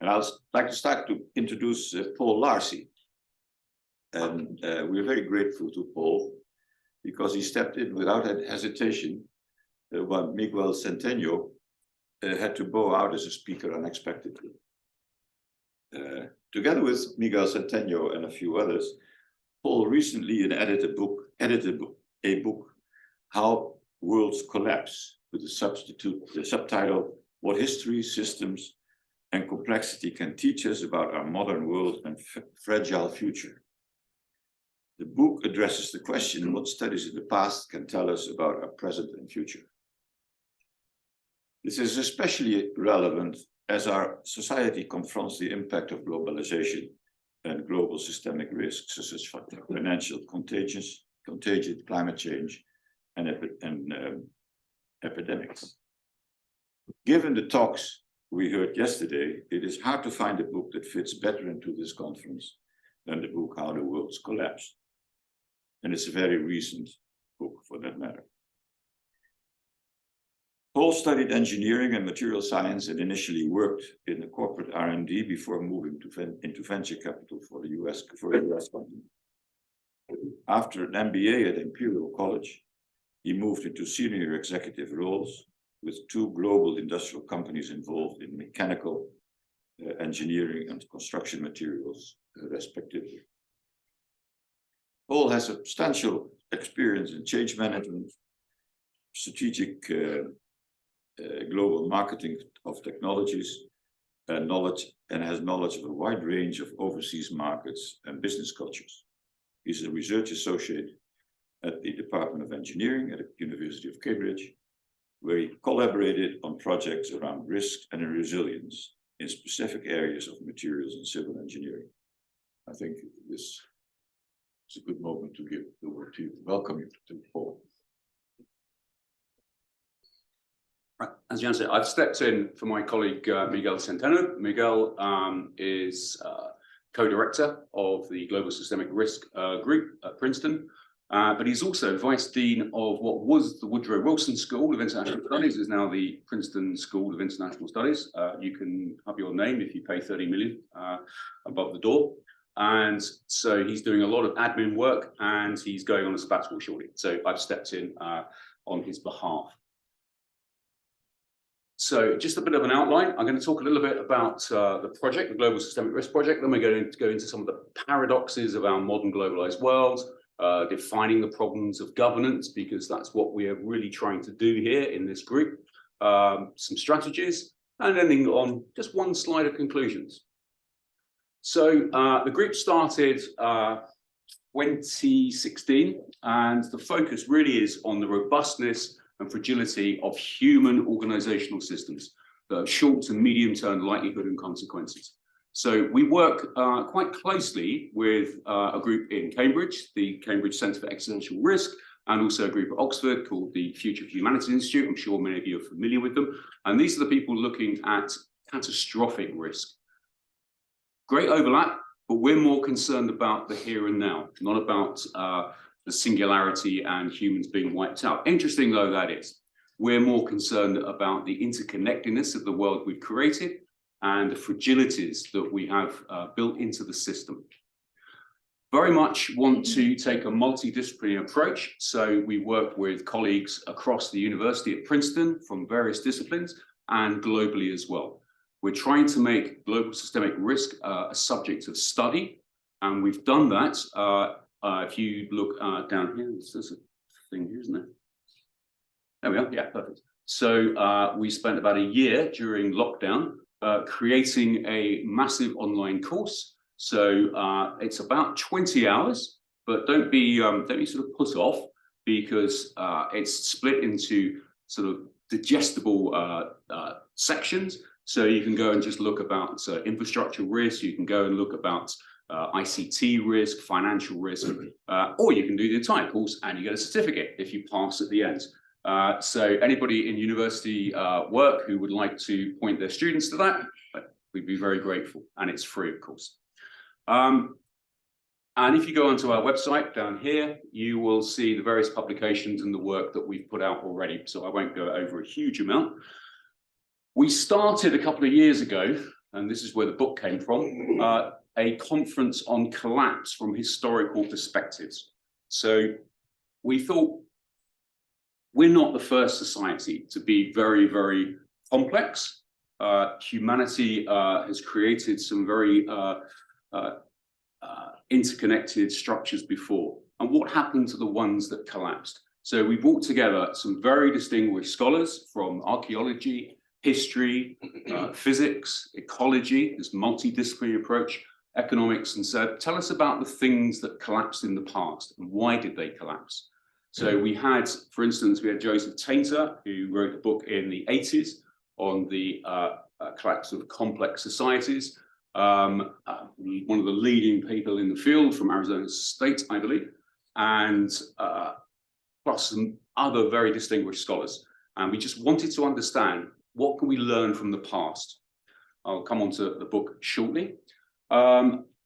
And I'd like to start to introduce Paul Larcey. And we're very grateful to Paul because he stepped in without hesitation when Miguel Centeno had to bow out as a speaker unexpectedly. Together with Miguel Centeno and a few others, Paul recently edited a book, How Worlds Collapse, with the subtitle, What History, Systems, and Complexity Can Teach Us About Our Modern World and Fragile Future. The book addresses the question what studies in the past can tell us about our present and future. This is especially relevant as our society confronts the impact of globalization and global systemic risks, such as financial contagion, climate change, and epidemics. Given the talks we heard yesterday, it is hard to find a book that fits better into this conference than the book How the Worlds Collapsed. And it's a very recent book for that matter. Paul studied engineering and material science and initially worked in the corporate R&D before moving into venture capital for a US company. After an MBA at Imperial College, he moved into senior executive roles with two global industrial companies involved in mechanical engineering and construction materials, respectively. Paul has substantial experience in change management, strategic global marketing of technologies, and has knowledge of a wide range of overseas markets and business cultures. He's a research associate at the Department of Engineering at the University of Cambridge, where he collaborated on projects around risk and resilience in specific areas of materials and civil engineering. I think this is a good moment to give the word to you. Welcome you to Paul. Right. As Jan said, I've stepped in for my colleague Miguel Centeno. Miguel is co-director of the Global Systemic Risk Group at Princeton, but he's also vice dean of what was the Woodrow Wilson School of International Studies, is now the Princeton School of International Studies. You can have your name if you pay 30 million above the door. And so he's doing a lot of admin work and he's going on a sabbatical shortly. So I've stepped in on his behalf. So just a bit of an outline. I'm going to talk a little bit about the project, the Global Systemic Risk Project. Then we're going to go into some of the paradoxes of our modern globalized world, defining the problems of governance, because that's what we are really trying to do here in this group, some strategies, and ending on just one slide of conclusions. So the group started 2016, and the focus really is on the robustness and fragility of human organizational systems, the short and medium-term likelihood and consequences. So we work quite closely with a group in Cambridge, the Cambridge Centre for Existential Risk, and also a group at Oxford called the Future of Humanities Institute. I'm sure many of you are familiar with them. And these are the people looking at catastrophic risk. Great overlap, but we're more concerned about the here and now, not about the singularity and humans being wiped out. Interesting though that is, we're more concerned about the interconnectedness of the world we've created and the fragilities that we have built into the system. Very much want to take a multidisciplinary approach. So we work with colleagues across the university at Princeton from various disciplines and globally as well. We're trying to make global systemic risk a subject of study, and we've done that. If you look down here, there's a thing here, isn't there? There we are, yeah, perfect. So we spent about a year during lockdown creating a massive online course. So it's about 20 hours, but don't be sort of put off, because it's split into sort of digestible sections. So you can go and just look about infrastructure risk, you can go and look about ICT risk, financial risk, or you can do the entire course and you get a certificate if you pass at the end. So anybody in university work who would like to point their students to that, we'd be very grateful, and it's free, of course. And if you go onto our website down here, you will see the various publications and the work that we've put out already, so I won't go over a huge amount. We started a couple of years ago and this is where the book came from, a conference on collapse from historical perspectives. So we thought, we're not the first society to be very, very complex. Humanity has created some very interconnected structures before. And what happened to the ones that collapsed? So we brought together some very distinguished scholars from archaeology, history, physics, ecology, this multidisciplinary approach, economics, and said, tell us about the things that collapsed in the past and why did they collapse? So we had, for instance, we had Joseph Tainter, who wrote a book in the 80s on the collapse of complex societies. One of the leading people in the field from Arizona State, I believe, and plus some other very distinguished scholars. And we just wanted to understand, what can we learn from the past? I'll come on to the book shortly.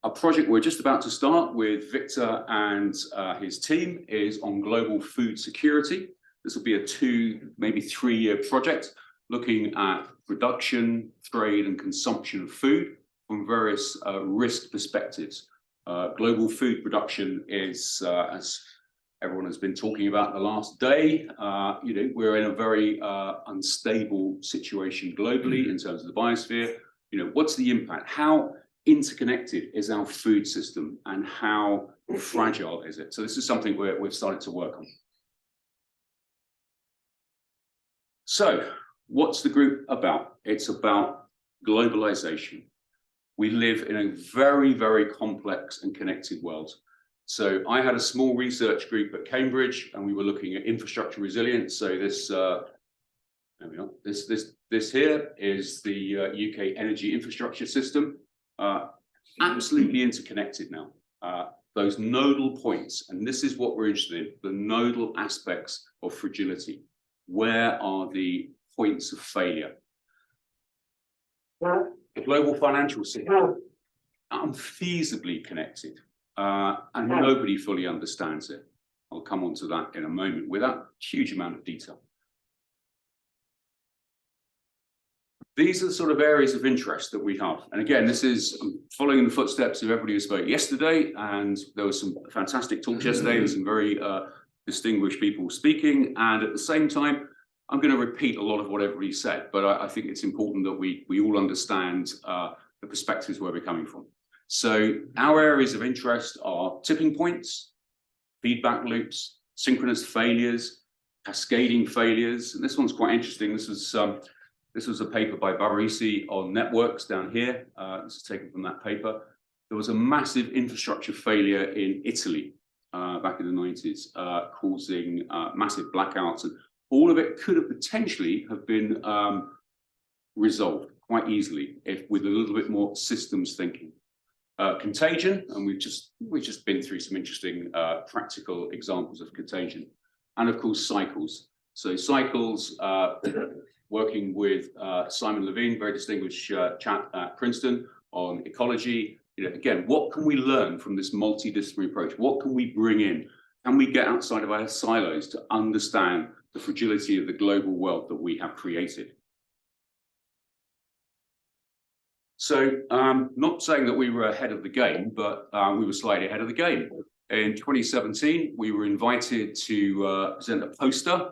A project we're just about to start with Victor and his team is on global food security. This will be a 2, maybe 3-year project looking at production, trade, and consumption of food from various risk perspectives. Global food production is, as everyone has been talking about the last day, we're in a very unstable situation globally in terms of the biosphere. What's the impact? How interconnected is our food system and how fragile is it? So this is something we've started to work on. So what's the group about? It's about globalization. We live in a very, very complex and connected world. So I had a small research group at Cambridge, and we were looking at infrastructure resilience. So this, there we are. This here is the UK energy infrastructure system. Absolutely interconnected now. Those nodal points, and this is what we're interested in, the nodal aspects of fragility. Where are the points of failure? The global financial system, unfeasibly connected, and nobody fully understands it. I'll come on to that in a moment without a huge amount of detail. These are the sort of areas of interest that we have. And again, this is following in the footsteps of everybody who spoke yesterday, and there was some fantastic talks yesterday and some very distinguished people speaking. And at the same time, I'm going to repeat a lot of what everybody said, but I think it's important that we all understand the perspectives where we're coming from. So our areas of interest are tipping points, feedback loops, synchronous failures, cascading failures. And this one's quite interesting. This was a paper by Larcey on networks down here. This is taken from that paper. There was a massive infrastructure failure in Italy back in the 90s, causing massive blackouts. And all of it could have potentially have been resolved quite easily if with a little bit more systems thinking. Contagion, and we've just been through some interesting practical examples of contagion. And of course, cycles. So cycles, working with Simon Levine, very distinguished chap at Princeton on ecology. Again, what can we learn from this multidisciplinary approach? What can we bring in? Can we get outside of our silos to understand the fragility of the global world that we have created? So not saying that we were ahead of the game, but we were slightly ahead of the game. In 2017, we were invited to present a poster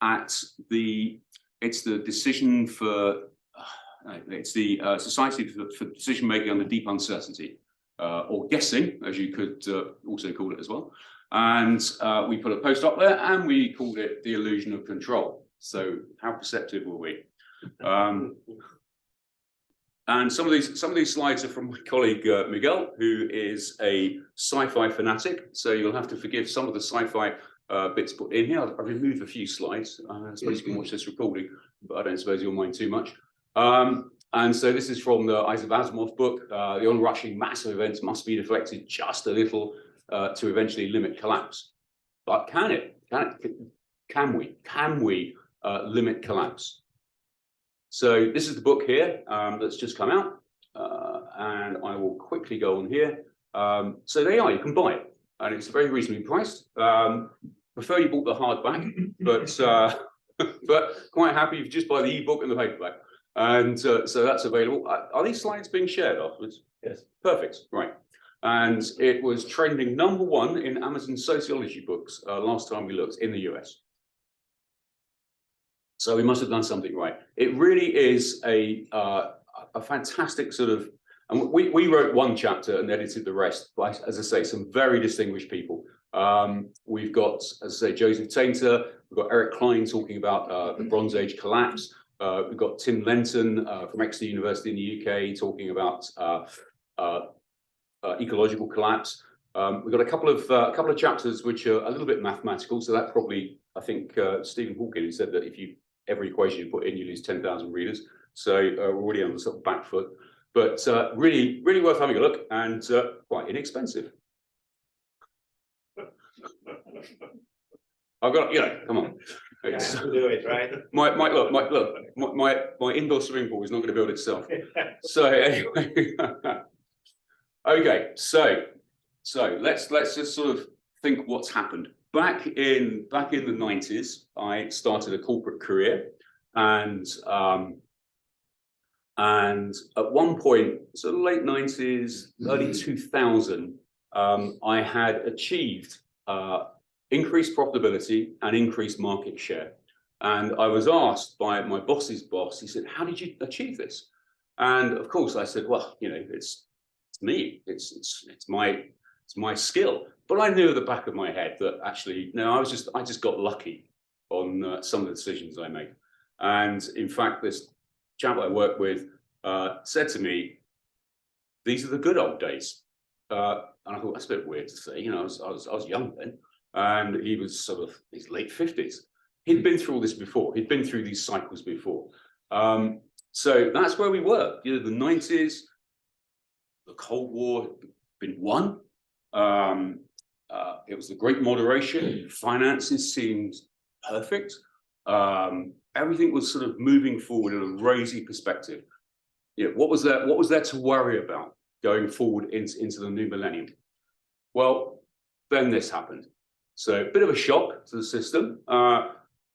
at the decision for it's the Society for Decision Making Under Deep Uncertainty, or guessing, as you could also call it as well. And we put a post up there, and we called it The Illusion of Control. So how perceptive were we? And some of these slides are from my colleague Miguel, who is a sci-fi fanatic. So you'll have to forgive some of the sci-fi bits put in here. I've removed a few slides. I suppose you can watch this recording, but I don't suppose you'll mind too much. And so this is from the Isaac Asimov book. The onrushing massive events must be deflected just a little to eventually limit collapse. But can it? Can we limit collapse? So this is the book here that's just come out, and I will quickly go on here. So there you are, you can buy it, and it's very reasonably priced. Prefer you bought the hardback, but quite happy if you just buy the ebook and the paperback. And so that's available. Are these slides being shared afterwards? Yes. Perfect, right. And it was trending #1 in Amazon sociology books last time we looked in the US. So we must have done something right. It really is a fantastic sort of, and we wrote one chapter and edited the rest by, as I say, some very distinguished people. We've got, as I say, Joseph Tainter, we've got Eric Klein talking about the Bronze Age collapse. We've got Tim Lenton from Exeter University in the UK talking about ecological collapse. We've got a couple of chapters which are a little bit mathematical. So that probably, I think Stephen Hawking who said that if you every equation you put in, you lose 10,000 readers. So we're already on the sort of back foot, but really, really worth having a look and quite inexpensive. I've got, come on. Do it, right? My indoor swimming pool is not going to build itself. So anyway, okay, so let's just sort of think what's happened. Back in the 90s, I started a corporate career, and at one point, so late 90s, early 2000, I had achieved increased profitability and increased market share. And I was asked by my boss's boss, he said, "How did you achieve this?" And of course, I said, "Well, it's me. It's my skill." But I knew at the back of my head that actually, no, I just got lucky on some of the decisions I made. And in fact, this chap I work with said to me, "These are the good old days." And I thought, that's a bit weird to say. I was young then, and he was sort of his late 50s. He'd been through all this before. He'd been through these cycles before. So that's where we were. The 90s, the Cold War had been won. It was the Great Moderation. Finances seemed perfect. Everything was sort of moving forward in a rosy perspective. What was there to worry about going forward into the new millennium? Well, then this happened. So a bit of a shock to the system.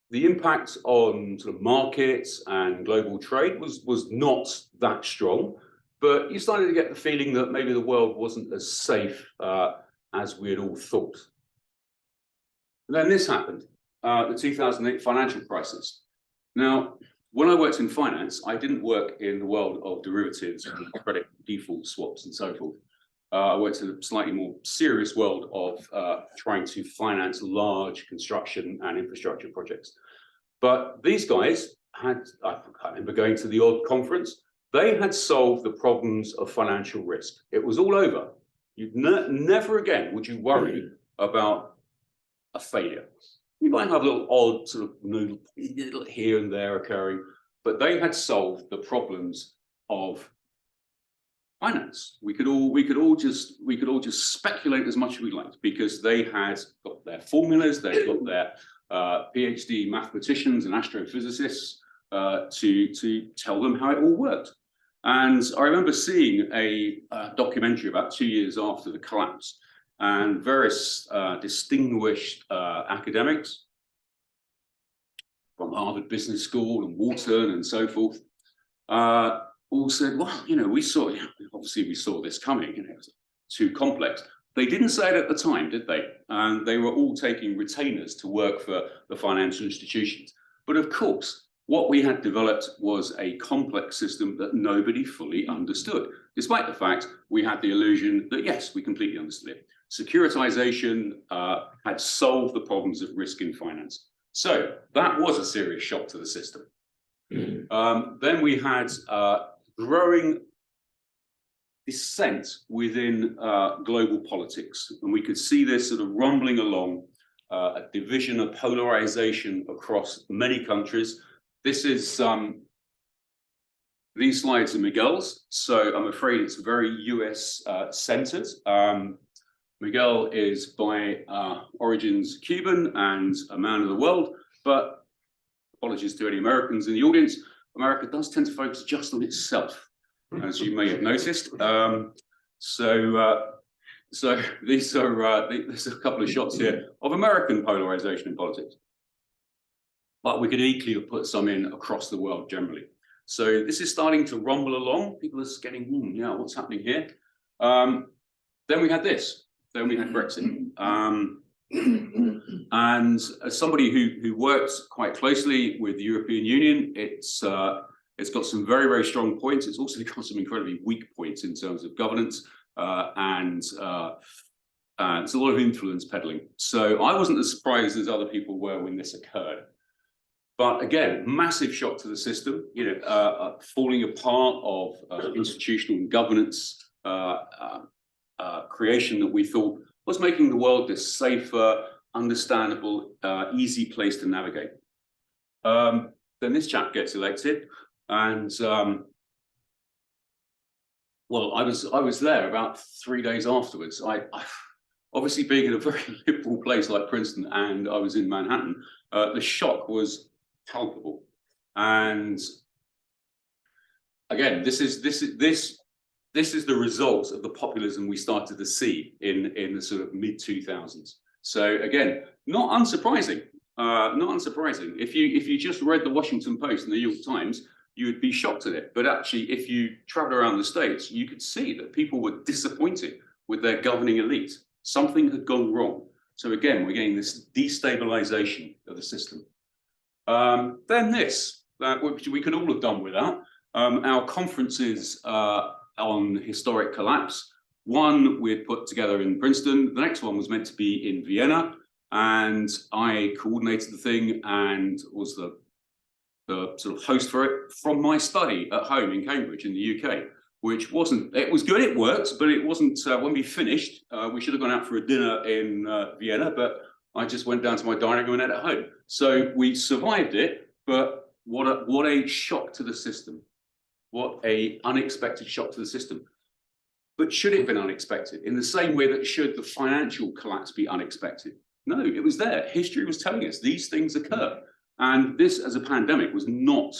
The impact on sort of markets and global trade was not that strong, but you started to get the feeling that maybe the world wasn't as safe as we had all thought. And then this happened, the 2008 financial crisis. Now, when I worked in finance, I didn't work in the world of derivatives and credit default swaps and so forth. I worked in a slightly more serious world of trying to finance large construction and infrastructure projects. But these guys had, I remember going to the odd conference, they had solved the problems of financial risk. It was all over. Never again would you worry about a failure. You might have a little odd sort of noodle here and there occurring, but they had solved the problems of finance. We could all just speculate as much as we liked because they had got their formulas, they've got their PhD mathematicians and astrophysicists to tell them how it all worked. And I remember seeing a documentary about 2 years after the collapse, and various distinguished academics from Harvard Business School and Wharton and so forth all said, well, we saw this coming, it was too complex. They didn't say it at the time, did they? And they were all taking retainers to work for the financial institutions. But of course, what we had developed was a complex system that nobody fully understood, despite the fact we had the illusion that, yes, we completely understood it. Securitization had solved the problems of risk in finance. So that was a serious shock to the system. Then we had growing dissent within global politics. And we could see this sort of rumbling along, a division, a polarization across many countries. This is, these slides are Miguel's, so I'm afraid it's very US centered. Miguel is by origins Cuban and a man of the world, but apologies to any Americans in the audience, America does tend to focus just on itself, as you may have noticed. So these are there's a couple of shots here of American polarization in politics. But we could equally put some in across the world generally. So this is starting to rumble along. People are getting, yeah, what's happening here? Then we had this. Then we had Brexit. And as somebody who works quite closely with the European Union, it's got some very, very strong points. It's also got some incredibly weak points in terms of governance, and it's a lot of influence peddling. So I wasn't as surprised as other people were when this occurred. But again, massive shock to the system, falling apart of institutional and governance creation that we thought was making the world this safer, understandable, easy place to navigate. Then this chap gets elected, and well, I was there about 3 days afterwards. I obviously, being in a very liberal place like Princeton, and I was in Manhattan, the shock was palpable. And again, this is the result of the populism we started to see in the sort of mid-2000s. So again, not unsurprising. Not unsurprising. If you just read the Washington Post and the New York Times, you would be shocked at it. But actually, if you travel around the States, you could see that people were disappointed with their governing elite. Something had gone wrong. So again, we're getting this destabilization of the system. Then this, which we could all have done without, our conferences on historic collapse. One we had put together in Princeton. The next one was meant to be in Vienna, and I coordinated the thing and was the sort of host for it from my study at home in Cambridge in the UK, which wasn't, it was good, it worked, but it wasn't, when we finished, we should have gone out for a dinner in Vienna, but I just went down to my dining room and ate at home. So we survived it, but what a shock to the system. What a unexpected shock to the system. But should it have been unexpected? In the same way that should the financial collapse be unexpected? No, it was there. History was telling us these things occur. And this, as a pandemic, was not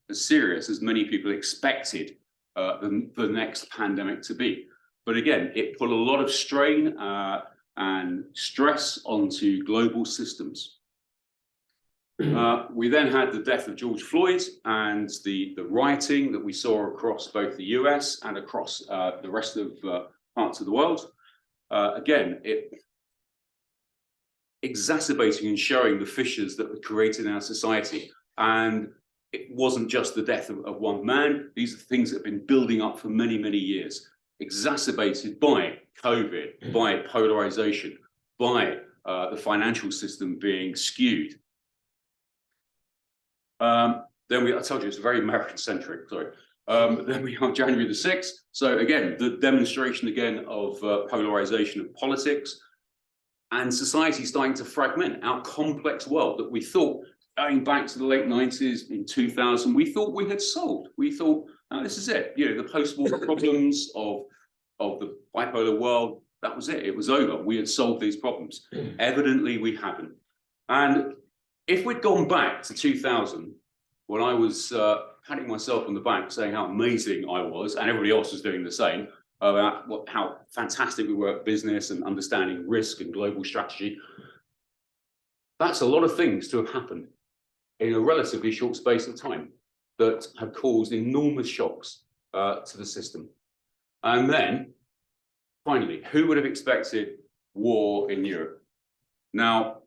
as serious as many people expected the next pandemic to be. But again, it put a lot of strain and stress onto global systems. We then had the death of George Floyd and the rioting that we saw across both the US and across the rest of parts of the world. Again, it exacerbating and showing the fissures that were created in our society. And it wasn't just the death of one man. These are things that have been building up for many, many years, exacerbated by COVID, by polarization, by the financial system being skewed. Then I told you it's very American-centric, sorry. Then we have January the 6th. So again, the demonstration again of polarization of politics and society starting to fragment. Our complex world that we thought, going back to the late 90s, in 2000, we thought we had solved. We thought, oh, this is it. The post-war problems of the bipolar world, that was it. It was over. We had solved these problems. Evidently, we haven't. And if we'd gone back to 2000, when I was patting myself on the back, saying how amazing I was, and everybody else was doing the same, about how fantastic we were at business and understanding risk and global strategy, that's a lot of things to have happened in a relatively short space of time that have caused enormous shocks to the system. And then, finally, who would have expected war in Europe? Now,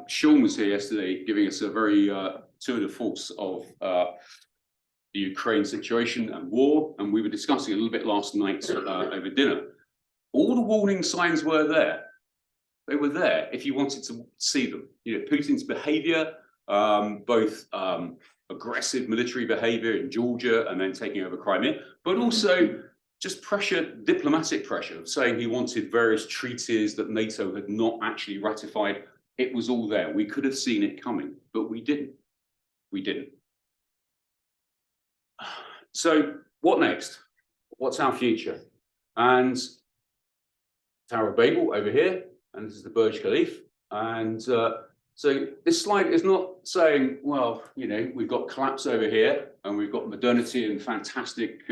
Sean was here yesterday giving us a very tour de force of the Ukraine situation and war, and we were discussing a little bit last night over dinner. All the warning signs were there. They were there if you wanted to see them. Putin's behavior, both aggressive military behavior in Georgia and then taking over Crimea, but also just pressure, diplomatic pressure, saying he wanted various treaties that NATO had not actually ratified. It was all there. We could have seen it coming, but we didn't. We didn't. So what next? What's our future? And Tower of Babel over here, and this is the Burj Khalifa. And so this slide is not saying, well, we've got collapse over here, and we've got modernity and fantastic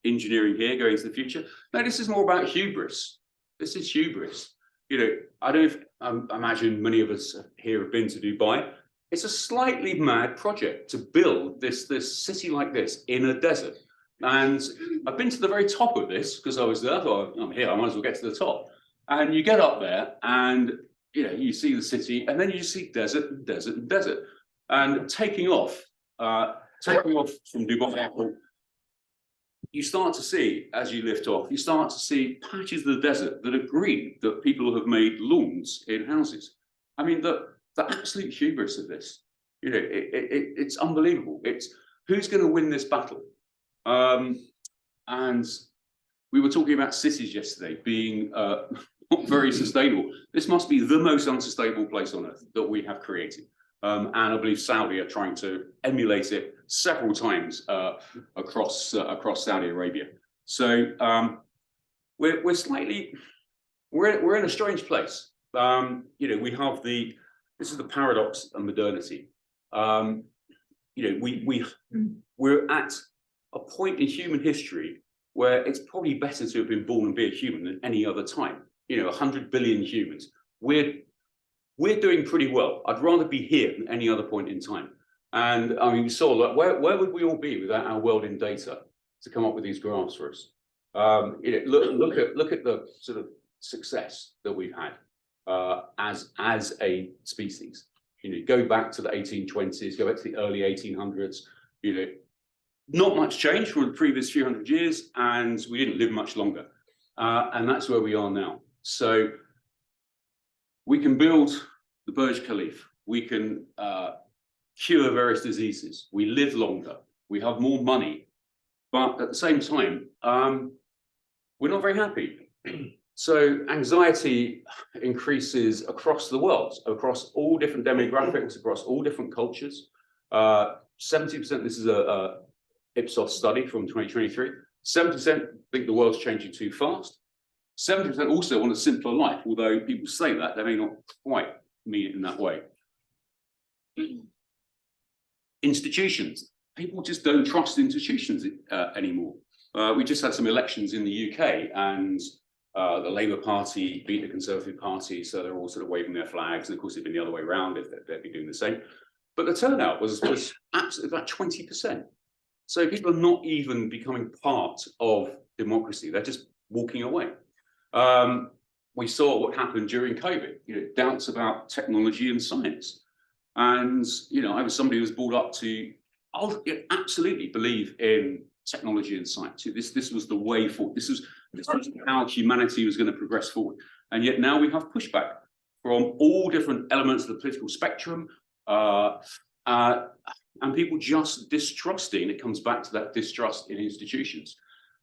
engineering here going into the future. No, this is more about hubris. This is hubris. I imagine many of us here have been to Dubai. it's a slightly mad project to build this city like this in a desert. And I've been to the very top of this because I was there. I thought, I'm here, I might as well get to the top. And you get up there and you see the city, and then you see desert and desert and desert. And taking off from Dubai Airport, you start to see, as you lift off, you start to see patches of the desert that are green, that people have made lawns in houses. I mean, the absolute hubris of this, it's unbelievable. It's who's going to win this battle? And we were talking about cities yesterday being not very sustainable. This must be the most unsustainable place on earth that we have created. And I believe Saudi are trying to emulate it several times across Saudi Arabia. So we're in a strange place. We have this is the paradox of modernity. We're at a point in human history where it's probably better to have been born and be a human than any other time. 100 billion humans. We're doing pretty well. I'd rather be here than any other point in time. And I mean, we saw that where would we all be without our world in data to come up with these graphs for us? Look at the sort of success that we've had as a species. Go back to the 1820s, go back to the early 1800s. Not much change from the previous few hundred years, and we didn't live much longer. And that's where we are now. So we can build the Burj Khalifa. We can cure various diseases. We live longer. We have more money. But at the same time, we're not very happy. So anxiety increases across the world, across all different demographics, across all different cultures. 70%, this is a Ipsos study from 2023, 70% think the world's changing too fast. 70% also want a simpler life, although people say that, they may not quite mean it in that way. Institutions. People just don't trust institutions anymore. We just had some elections in the UK, and the Labour Party beat the Conservative Party, so they're all sort of waving their flags, and of course it'd been the other way around if they'd be doing the same. But the turnout was absolutely about 20%. So people are not even becoming part of democracy, they're just walking away. We saw what happened during COVID, doubts about technology and science. And, I was somebody who was brought up to absolutely believe in technology and science. This was the way forward. This was how humanity was going to progress forward. And yet now we have pushback from all different elements of the political spectrum, and people just distrusting. It comes back to that distrust in institutions.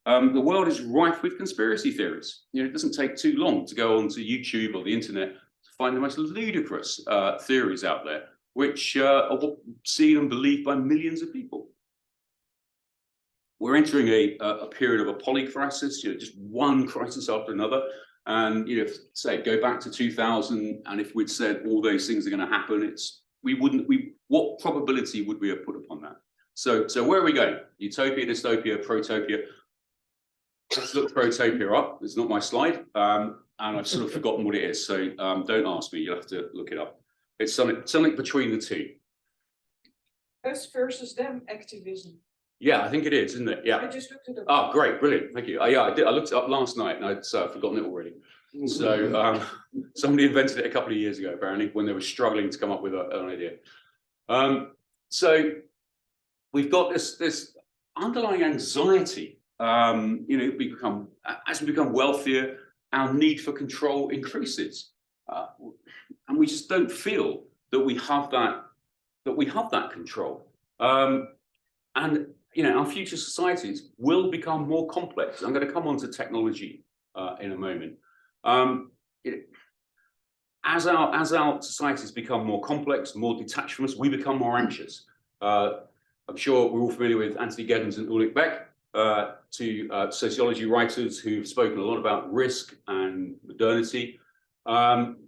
The world is rife with conspiracy theories. It doesn't take too long to go onto YouTube or the internet to find the most ludicrous theories out there, which are seen and believed by millions of people. We're entering a period of a polycrisis, just one crisis after another. And say go back to 2000, and if we'd said all those things are going to happen, what probability would we have put upon that? So where are we going? Utopia, dystopia, protopia. Let's look protopia up. It's not my slide, and I've sort of forgotten what it is. So don't ask me. You'll have to look it up. It's something between the two. Us versus them activism. Yeah, I think it is, isn't it? Yeah. I just looked it up. Oh, great, brilliant, thank you. Yeah, I did. I looked it up last night, and I'd forgotten it already. So somebody invented it a couple of years ago, apparently, when they were struggling to come up with an idea. So we've got this underlying anxiety. As we become wealthier, our need for control increases, and we just don't feel that we have that control. And our future societies will become more complex. I'm going to come on to technology in a moment. As our societies become more complex, more detached from us, we become more anxious. I'm sure we're all familiar with Anthony Giddens and Ulrich Beck, two sociology writers who've spoken a lot about risk and modernity.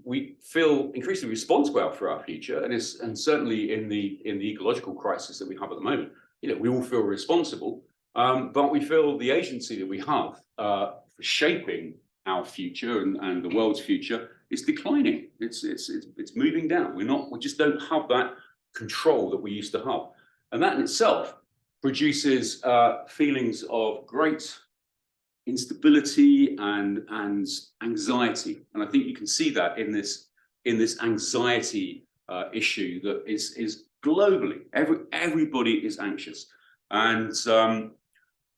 We feel increasingly responsible for our future, and certainly in the ecological crisis that we have at the moment, we all feel responsible, but we feel the agency that we have for shaping our future and the world's future is declining. It's moving down. We just don't have that control that we used to have. And that in itself produces feelings of great instability and anxiety. And I think you can see that in this anxiety issue that is globally. Everybody is anxious. And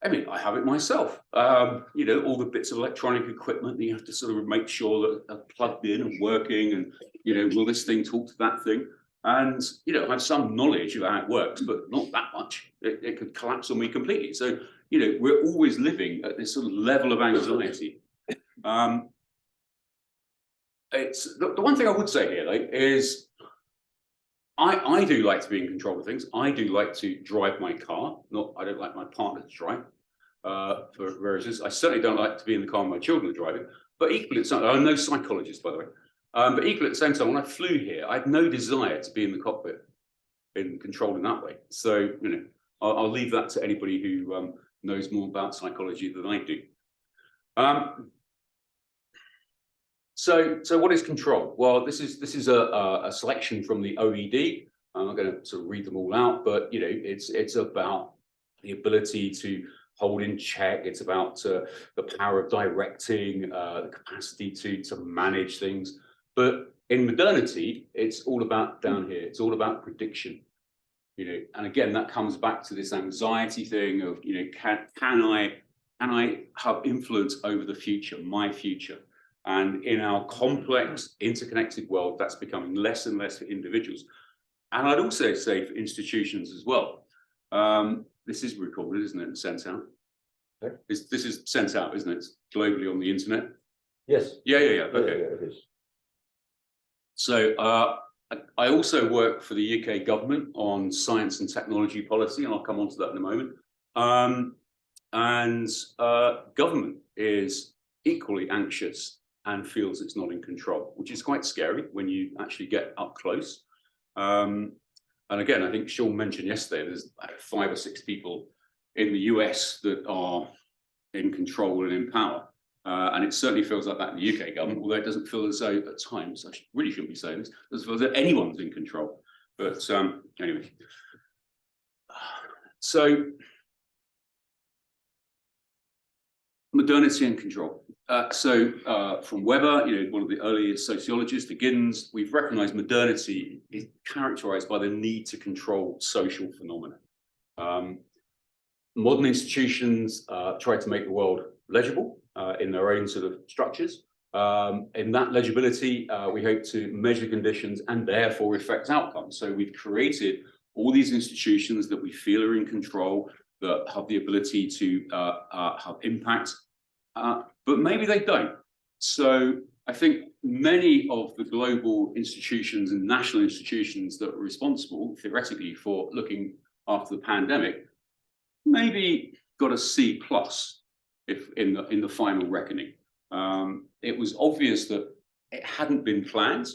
I mean, I have it myself. You know, all the bits of electronic equipment that you have to sort of make sure that are plugged in and working, and, you know, will this thing talk to that thing? And, you know, I have some knowledge of how it works, but not that much. It could collapse on me completely. So, you know, we're always living at this sort of level of anxiety. It's the one thing I would say here, though, is I do like to be in control of things. I do like to drive my car. I don't like my partner to drive for various reasons. I certainly don't like to be in the car when my children are driving. But equally, I'm no psychologist, by the way. But equally, at the same time, when I flew here, I had no desire to be in the cockpit, in control in that way. So, you know, I'll leave that to anybody who knows more about psychology than I do. So what is control? Well, this is a selection from the OED. I'm not going to sort of read them all out, but, you know, it's about the ability to hold in check. It's about the power of directing, the capacity to manage things. But in modernity, it's all about down here. It's all about prediction. You know, and again, that comes back to this anxiety thing of, you know, can I have influence over the future, my future? And in our complex, interconnected world, that's becoming less and less for individuals. And I'd also say for institutions as well. This is recorded, isn't it, and sent out? Okay. This is sent out, isn't it? It's globally on the internet. Yes. Yeah. Okay. Yeah, it is. So I also work for the UK government on science and technology policy, and I'll come on to that in a moment. Government is equally anxious and feels it's not in control, which is quite scary when you actually get up close. And again, I think Sean mentioned yesterday, there's like 5 or 6 people in the US that are in control and in power. And it certainly feels like that in the UK government, although it doesn't feel as though at times, I really shouldn't be saying this, it doesn't feel as though anyone's in control. But anyway. So, modernity and control. From Weber, you know, one of the earliest sociologists, to Giddens, we've recognized modernity is characterized by the need to control social phenomena. Modern institutions try to make the world legible in their own sort of structures. In that legibility, we hope to measure conditions and therefore affect outcomes. So we've created all these institutions that we feel are in control, that have the ability to have impact, but maybe they don't. So I think many of the global institutions and national institutions that are responsible, theoretically, for looking after the pandemic, maybe got a C+ if in the final reckoning. It was obvious that it hadn't been planned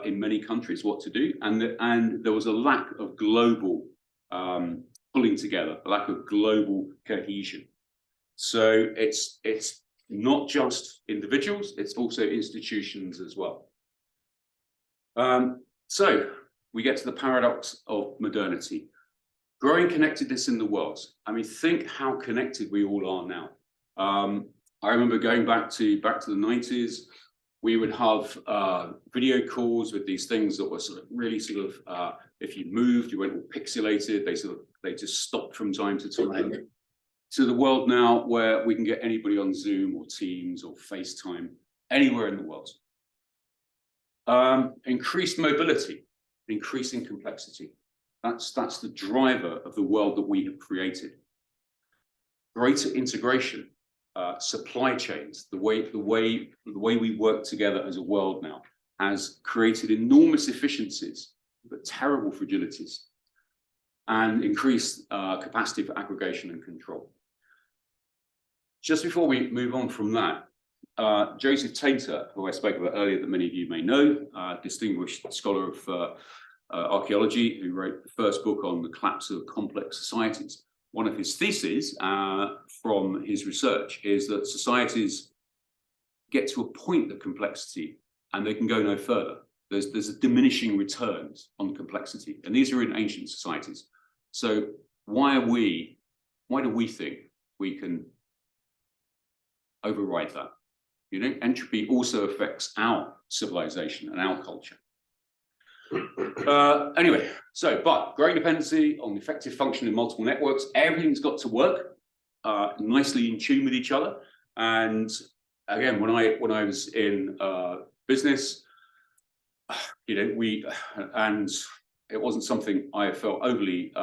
in many countries what to do, and there was a lack of global pulling together, a lack of global cohesion. So it's not just individuals, it's also institutions as well. So we get to the paradox of modernity. Growing connectedness in the world. I mean, think how connected we all are now. I remember going back to the 90s, we would have video calls with these things that were sort of really if you moved, you went all pixelated, they just stopped from time to time. To the world now where we can get anybody on Zoom or Teams or FaceTime anywhere in the world. Increased mobility, increasing complexity. That's the driver of the world that we have created. Greater integration, supply chains, the way we work together as a world now has created enormous efficiencies, but terrible fragilities, and increased capacity for aggregation and control. Just before we move on from that, Joseph Tainter, who I spoke about earlier, that many of you may know, distinguished scholar of archaeology, who wrote the first book on the collapse of complex societies. One of his theses from his research is that societies get to a point of complexity and they can go no further. there's a diminishing returns on complexity, and these are in ancient societies. So why do we think we can override that? You know, entropy also affects our civilization and our culture. Anyway, but growing dependency on effective function in multiple networks, everything's got to work nicely in tune with each other. And again, when I was in business, you know, and it wasn't something I felt overly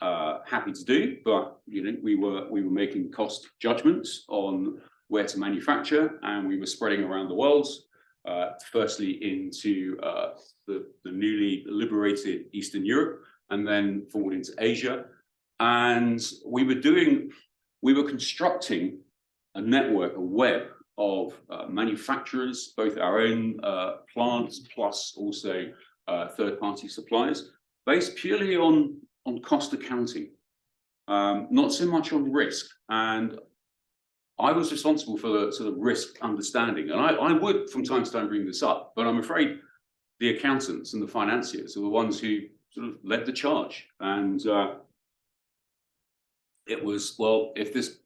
happy to do, but you know, we were making cost judgments on where to manufacture, and we were spreading around the world. Firstly into the newly liberated Eastern Europe, and then forward into Asia. And we were constructing a network, a web of manufacturers, both our own plants, plus also third-party suppliers, based purely on cost accounting, not so much on risk. And I was responsible for the sort of risk understanding, and I would from time to time bring this up, but I'm afraid the accountants and the financiers are the ones who sort of led the charge. And it was, well, if this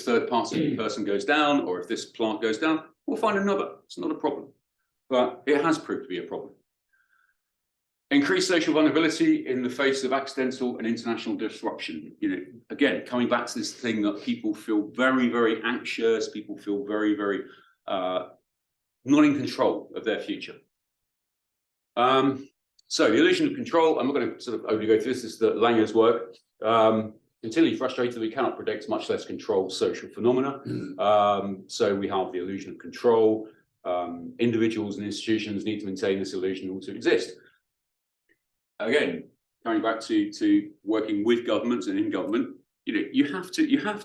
third party person goes down, or if this plant goes down, we'll find another. It's not a problem, but it has proved to be a problem. Increased social vulnerability in the face of accidental and international disruption. You know, again, coming back to this thing that people feel very, very anxious, people feel very, very not in control of their future. So the illusion of control, I'm not going to sort of overly go through this. This is the Langer's work. Continually frustrated, we cannot predict, much less control social phenomena. So we have the illusion of control. Individuals and institutions need to maintain this illusion in order to exist. Again, coming back to working with governments and in government, you know, you have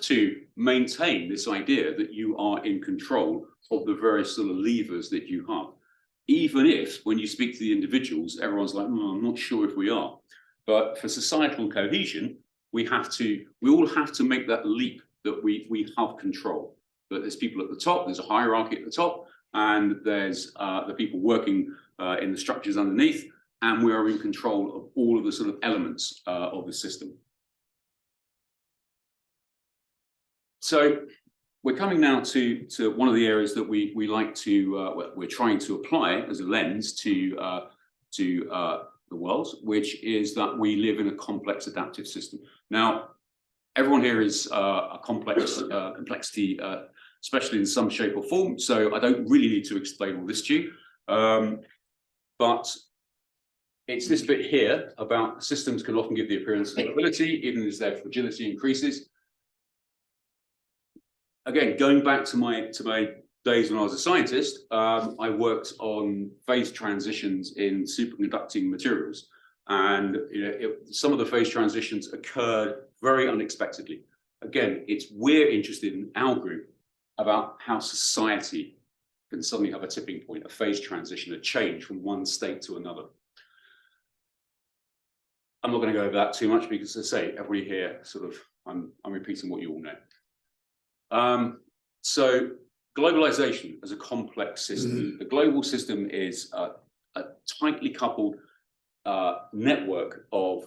to maintain this idea that you are in control of the various sort of levers that you have, even if when you speak to the individuals, everyone's like, oh, I'm not sure if we are. But for societal cohesion, we all have to make that leap that we have control. That there's people at the top, there's a hierarchy at the top, and there's the people working in the structures underneath. And we are in control of all of the sort of elements of the system. So we're coming now to one of the areas that we like to, we're trying to apply as a lens to the world, which is that we live in a complex adaptive system. Now, everyone here is a complex complexity, especially in some shape or form. So I don't really need to explain all this to you. But it's this bit here about systems can often give the appearance of stability, even as their fragility increases. Again, going back to my days when I was a scientist, I worked on phase transitions in superconducting materials. And you know, some of the phase transitions occurred very unexpectedly. Again, we're interested in our group about how society can suddenly have a tipping point, a phase transition, a change from one state to another. I'm not going to go over that too much because, as I say, everybody here sort of, I'm repeating what you all know. So globalization as a complex system. The global system is a tightly coupled network of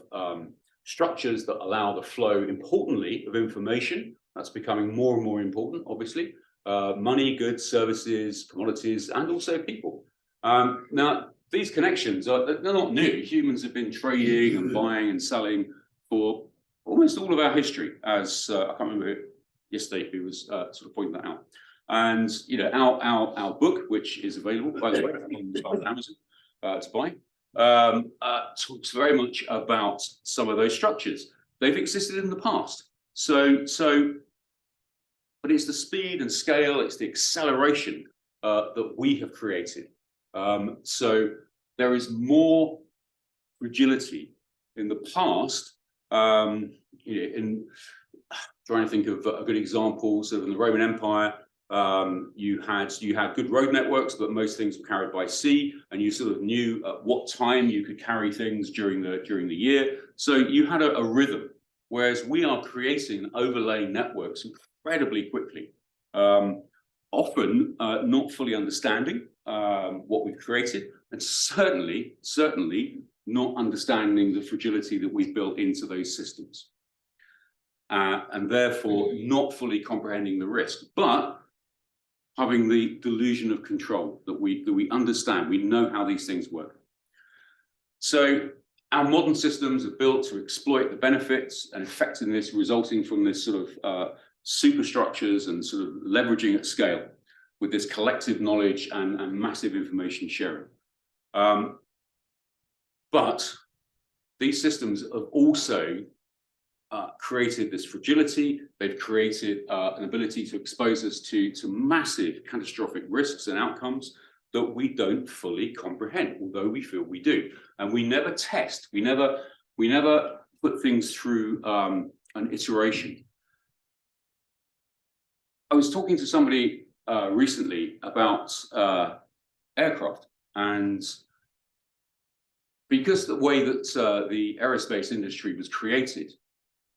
structures that allow the flow, importantly, of information. That's becoming more and more important, obviously. Money, goods, services, commodities, and also people. Now, these connections they're not new. Humans have been trading and buying and selling for almost all of our history, as I can't remember yesterday who was sort of pointing that out. And you know, our book, which is available by the way on Amazon to buy, talks very much about some of those structures. They've existed in the past. But it's the speed and scale, it's the acceleration that we have created. So there is more fragility in the past. You know, in trying to think of a good example, so in the Roman Empire, you had good road networks, but most things were carried by sea, and you sort of knew at what time you could carry things during the year. So you had a rhythm, whereas we are creating and overlaying networks incredibly quickly, often not fully understanding what we've created, and certainly not understanding the fragility that we've built into those systems. And therefore not fully comprehending the risk, but having the delusion of control that we understand, we know how these things work. So our modern systems are built to exploit the benefits and effectiveness resulting from this sort of superstructures and sort of leveraging at scale with this collective knowledge and massive information sharing. But these systems have also created this fragility. They've created an ability to expose us to massive catastrophic risks and outcomes that we don't fully comprehend, although we feel we do. And we never test, we never put things through an iteration. I was talking to somebody recently about aircraft, and because the way that the aerospace industry was created,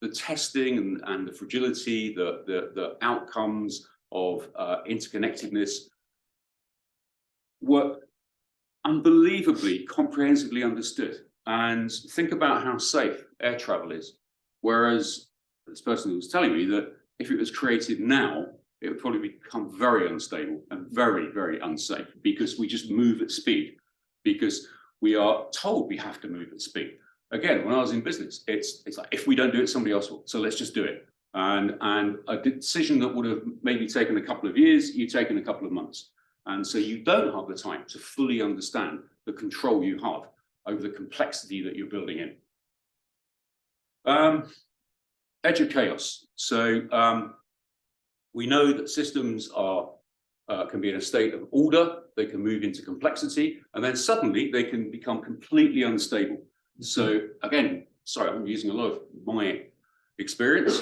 the testing and the fragility, the outcomes of interconnectedness were unbelievably comprehensively understood. And think about how safe air travel is. Whereas this person was telling me that if it was created now, it would probably become very unstable and very, very unsafe because we just move at speed, because we are told we have to move at speed. Again, when I was in business, it's like, if we don't do it, somebody else will. So let's just do it. And a decision that would have maybe taken a couple of years, you've taken a couple of months. And so you don't have the time to fully understand the control you have over the complexity that you're building in. Edge of chaos. So we know that systems are can be in a state of order, they can move into complexity, and then suddenly they can become completely unstable. So again, sorry, I'm using a lot of my experience.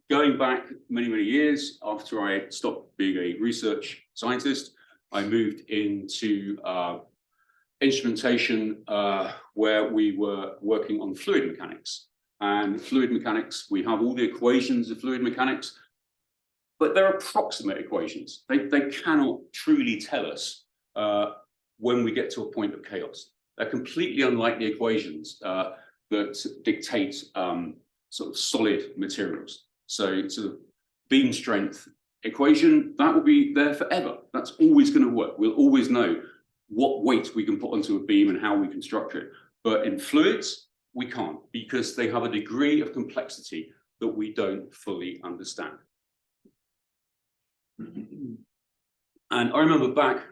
Going back many, many years after I stopped being a research scientist, I moved into instrumentation where we were working on fluid mechanics. And fluid mechanics, we have all the equations of fluid mechanics, but they're approximate equations. They cannot truly tell us when we get to a point of chaos. They're completely unlike the equations that dictate sort of solid materials. So sort of beam strength equation, that will be there forever. That's always going to work. We'll always know what weight we can put onto a beam and how we can structure it. But in fluids, we can't, because they have a degree of complexity that we don't fully understand. And I remember back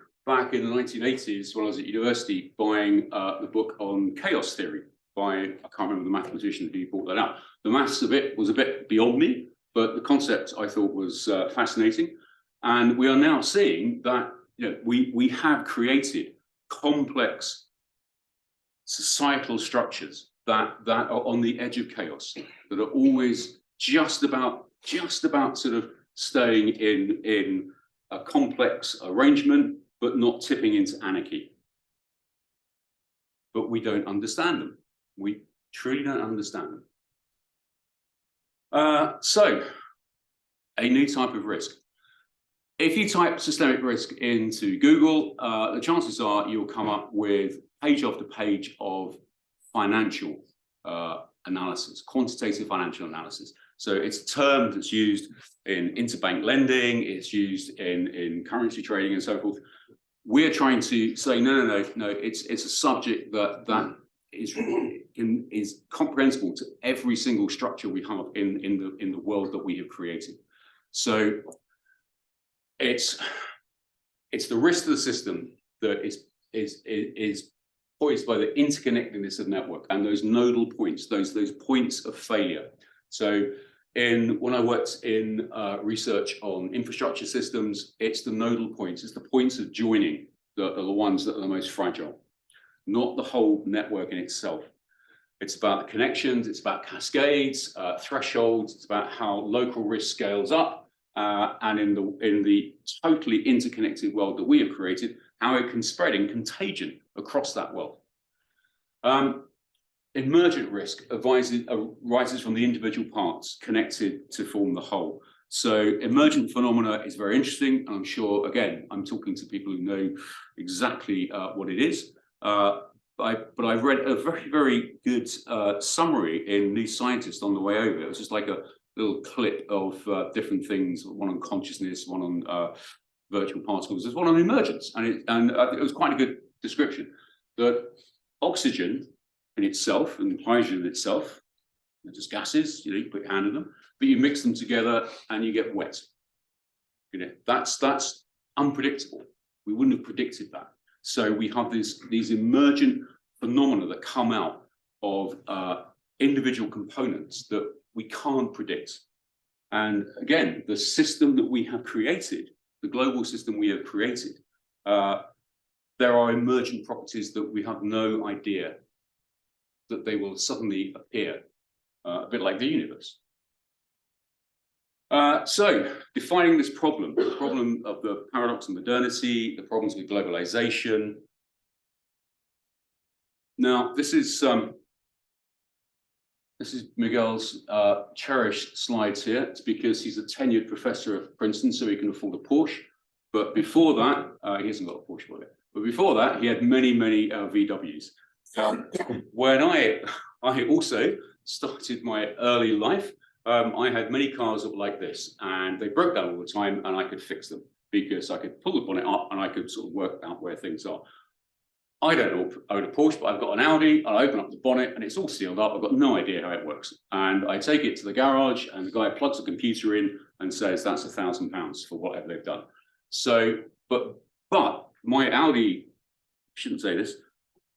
in the 1980s when I was at university buying the book on chaos theory by, I can't remember the mathematician who brought that out. The maths of it was a bit beyond me, but the concept I thought was fascinating. And we are now seeing that, you know, we have created complex societal structures that are on the edge of chaos, that are always just about sort of staying in a complex arrangement, but not tipping into anarchy. But we don't understand them. We truly don't understand them. So, a new type of risk. If you type systemic risk into Google, the chances are you'll come up with page after page of financial analysis, quantitative financial analysis. So it's a term that's used in interbank lending, it's used in currency trading and so forth. We're trying to say, no, it's a subject that is comprehensible to every single structure we have in the world that we have created. So it's the risk to the system that is poised by the interconnectedness of network and those nodal points, those points of failure. So when I worked in research on infrastructure systems, it's the nodal points, it's the points of joining that are the ones that are the most fragile, not the whole network in itself. It's about the connections, it's about cascades, thresholds, it's about how local risk scales up, and in the totally interconnected world that we have created, how it can spread in contagion across that world. Emergent risk arises from the individual parts connected to form the whole. So emergent phenomena is very interesting, and I'm sure, again, I'm talking to people who know exactly what it is. But I've read a very, very good summary in New Scientist on the way over. It was just like a little clip of different things, one on consciousness, one on virtual particles, there's one on emergence, and I think it was quite a good description that oxygen in itself and hydrogen in itself, they're just gases, you know, you put your hand in them, but you mix them together and you get wet. You know, that's unpredictable. We wouldn't have predicted that. So we have these emergent phenomena that come out of individual components that we can't predict. And again, the system that we have created, the global system we have created, there are emergent properties that we have no idea that they will suddenly appear, a bit like the universe. So defining this problem, the problem of the paradox of modernity, the problems with globalization. Now, this is Miguel's cherished slides here. It's because he's a tenured professor of Princeton, so he can afford a Porsche. But before that, he hasn't got a Porsche for it. But before that, he had many, many VWs. When I also started my early life, I had many cars that were like this, and they broke down all the time, and I could fix them because I could pull the bonnet up and I could sort of work out where things are. I don't own a Porsche, but I've got an Audi. I open up the bonnet and it's all sealed up. I've got no idea how it works. And I take it to the garage and the guy plugs the computer in and says that's £1,000 for whatever they've done. So, but my Audi, shouldn't say this,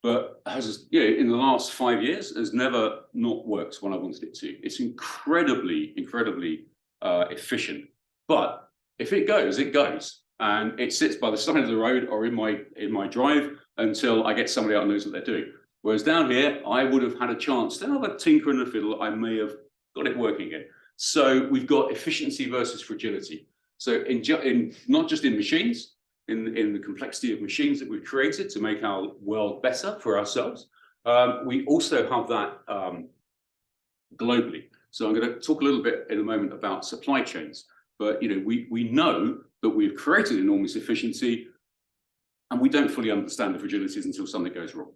but has, you know, in the last 5 years has never not worked when I wanted it to. It's incredibly, incredibly efficient. But if it goes, it goes. And it sits by the side of the road or in my drive until I get somebody out who knows what they're doing. Whereas down here, I would have had a chance to have a tinker and a fiddle. I may have got it working again. So we've got efficiency versus fragility. So in not just in machines, in the complexity of machines that we've created to make our world better for ourselves, we also have that globally. So I'm going to talk a little bit in a moment about supply chains. But you know, we know that we've created enormous efficiency, and we don't fully understand the fragilities until something goes wrong.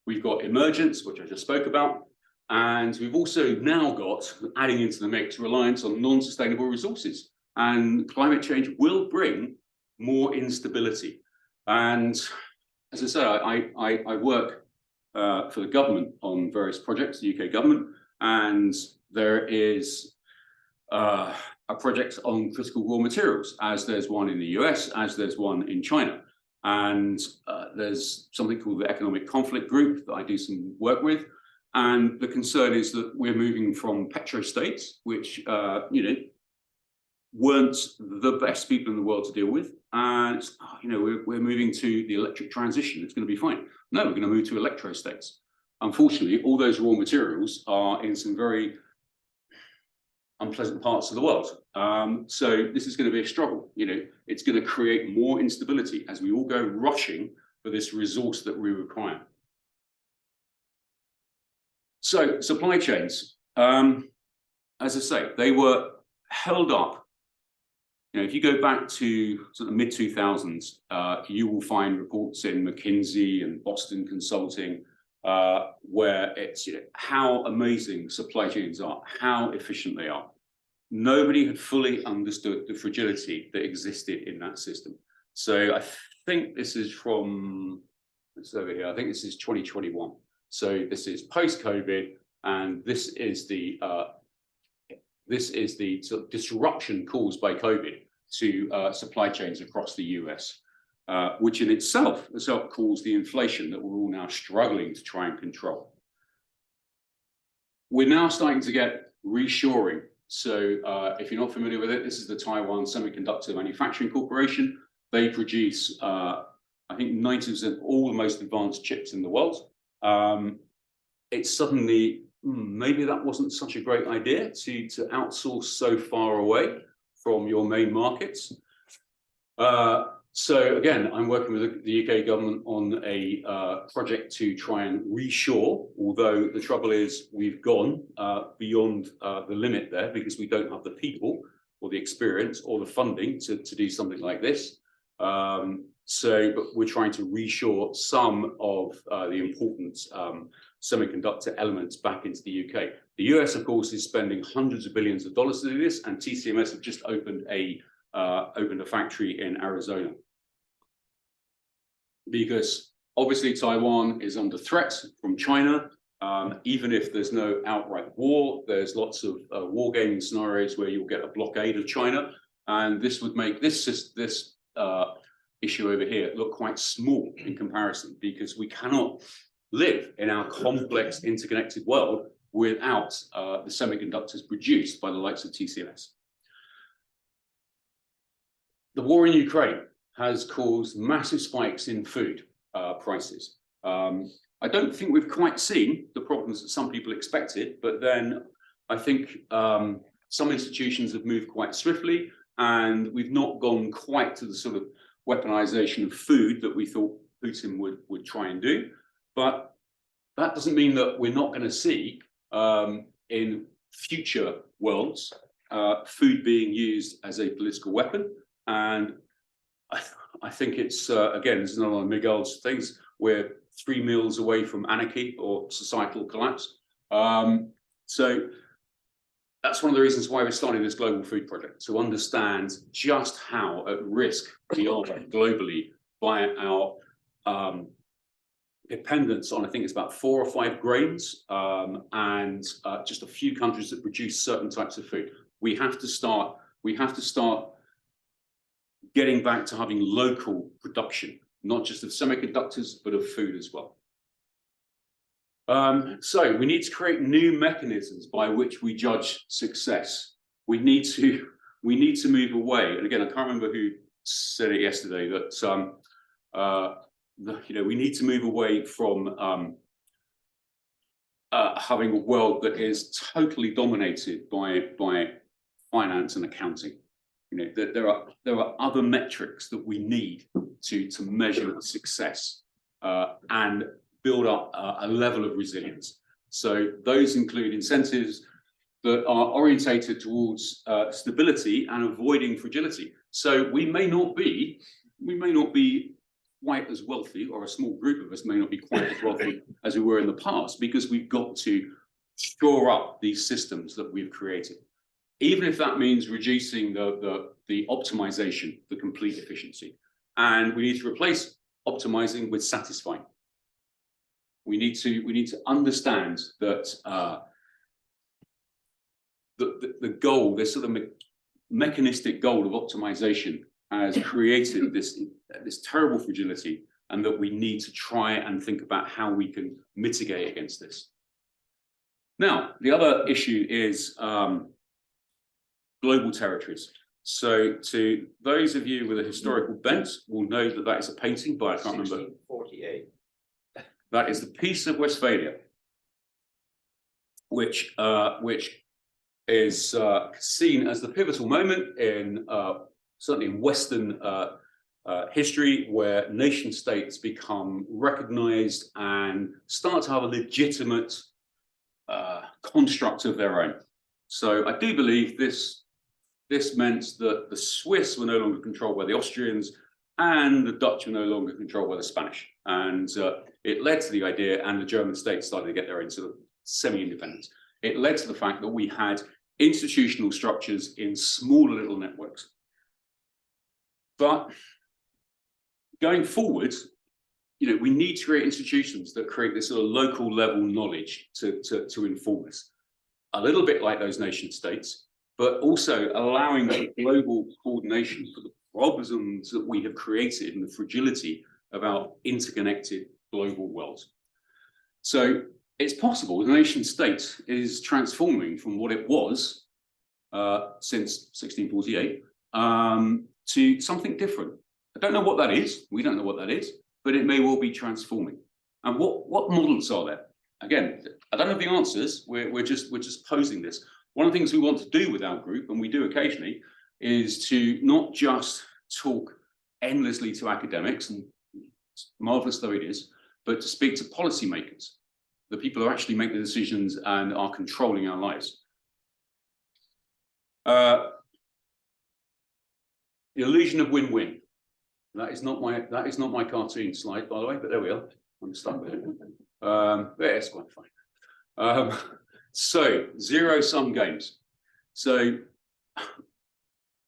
We've got emergence, which I just spoke about, and we've also now got, adding into the mix, reliance on non-sustainable resources. And climate change will bring more instability. And as I say, I work for the government on various projects, the UK government, and there is a project on critical raw materials, as there's one in the US, as there's one in China. And there's something called the Economic Conflict Group that I do some work with. And the concern is that we're moving from petro-states, which, you know, weren't the best people in the world to deal with. And, you know, we're moving to the electric transition. It's going to be fine. No, we're going to move to electro-states. Unfortunately, all those raw materials are in some very unpleasant parts of the world. So this is going to be a struggle. You know, it's going to create more instability as we all go rushing for this resource that we require. So supply chains, as I say, they were held up. You know, if you go back to sort of mid-2000s, you will find reports in McKinsey and Boston Consulting where it's, you know, how amazing supply chains are, how efficient they are. Nobody had fully understood the fragility that existed in that system. So I think this is from, it's over here, I think this is 2021. So this is post-COVID, and this is the sort of disruption caused by COVID to supply chains across the US, which in itself has helped cause the inflation that we're all now struggling to try and control. We're now starting to get reshoring. So if you're not familiar with it, this is the Taiwan Semiconductor Manufacturing Corporation. They produce, I think, 90% of all the most advanced chips in the world. It's suddenly, maybe that wasn't such a great idea to outsource so far away from your main markets. So again, I'm working with the UK government on a project to try and reshore, although the trouble is we've gone beyond the limit there because we don't have the people. or the experience or the funding to do something like this. But we're trying to reshore some of the important semiconductor elements back into the UK. The US, of course, is spending hundreds of billions of dollars to do this, and TCMS have just opened a factory in Arizona. Because obviously Taiwan is under threat from China. Even if there's no outright war, there's lots of wargaming scenarios where you'll get a blockade of China, and this would make this issue over here look quite small in comparison, because we cannot live in our complex interconnected world without the semiconductors produced by the likes of TCMS. The war in Ukraine has caused massive spikes in food prices. I don't think we've quite seen the problems that some people expected, but then I think some institutions have moved quite swiftly, and we've not gone quite to the sort of weaponization of food that we thought Putin would try and do. But that doesn't mean that we're not going to see in future worlds food being used as a political weapon. And I think it's, again, this is not on Miguel's things, we're 3 meals away from anarchy or societal collapse. So that's one of the reasons why we're starting this global food project, to understand just how at risk we are globally by our dependence on, I think it's about 4 or 5 grains, and just a few countries that produce certain types of food. We have to start getting back to having local production, not just of semiconductors, but of food as well. So we need to create new mechanisms by which we judge success. We need to move away. And again, I can't remember who said it yesterday, that we need to move away from having a world that is totally dominated by finance and accounting. That there are other metrics that we need to measure success and build up a level of resilience. So those include incentives that are orientated towards stability and avoiding fragility. So we may not be quite as wealthy, or a small group of us may not be quite as wealthy as we were in the past, because we've got to shore up these systems that we've created, even if that means reducing the optimization, the complete efficiency. And we need to replace optimizing with satisfying. We need to understand that the goal, this sort of mechanistic goal of optimization, has created this terrible fragility, and that we need to try and think about how we can mitigate against this. Now, the other issue is global territories. So to those of you with a historical bent will know that that is a painting by, I can't remember. 1648. That is the Peace of Westphalia, which is seen as the pivotal moment in certainly in Western history, where nation states become recognized and start to have a legitimate construct of their own. So I do believe this meant that the Swiss were no longer controlled by the Austrians, and the Dutch were no longer controlled by the Spanish. And it led to the idea, and the German states started to get their own sort of semi-independence. It led to the fact that we had institutional structures in smaller little networks. But going forward, we need to create institutions that create this sort of local level knowledge to inform us. A little bit like those nation states, but also allowing global coordination for the problems that we have created and the fragility of our interconnected global world. So it's possible the nation state is transforming from what it was since 1648 to something different. I don't know what that is. We don't know what that is, but it may well be transforming. And what models are there? Again, I don't have the answers. We're just posing this. One of the things we want to do with our group, and we do occasionally, is to not just talk endlessly to academics, and marvelous though it is, but to speak to policymakers, the people who actually make the decisions and are controlling our lives. The illusion of win-win. That is not my cartoon slide, by the way, but there we are. I'm stuck with it. Yeah, it's quite fine. So zero-sum games. So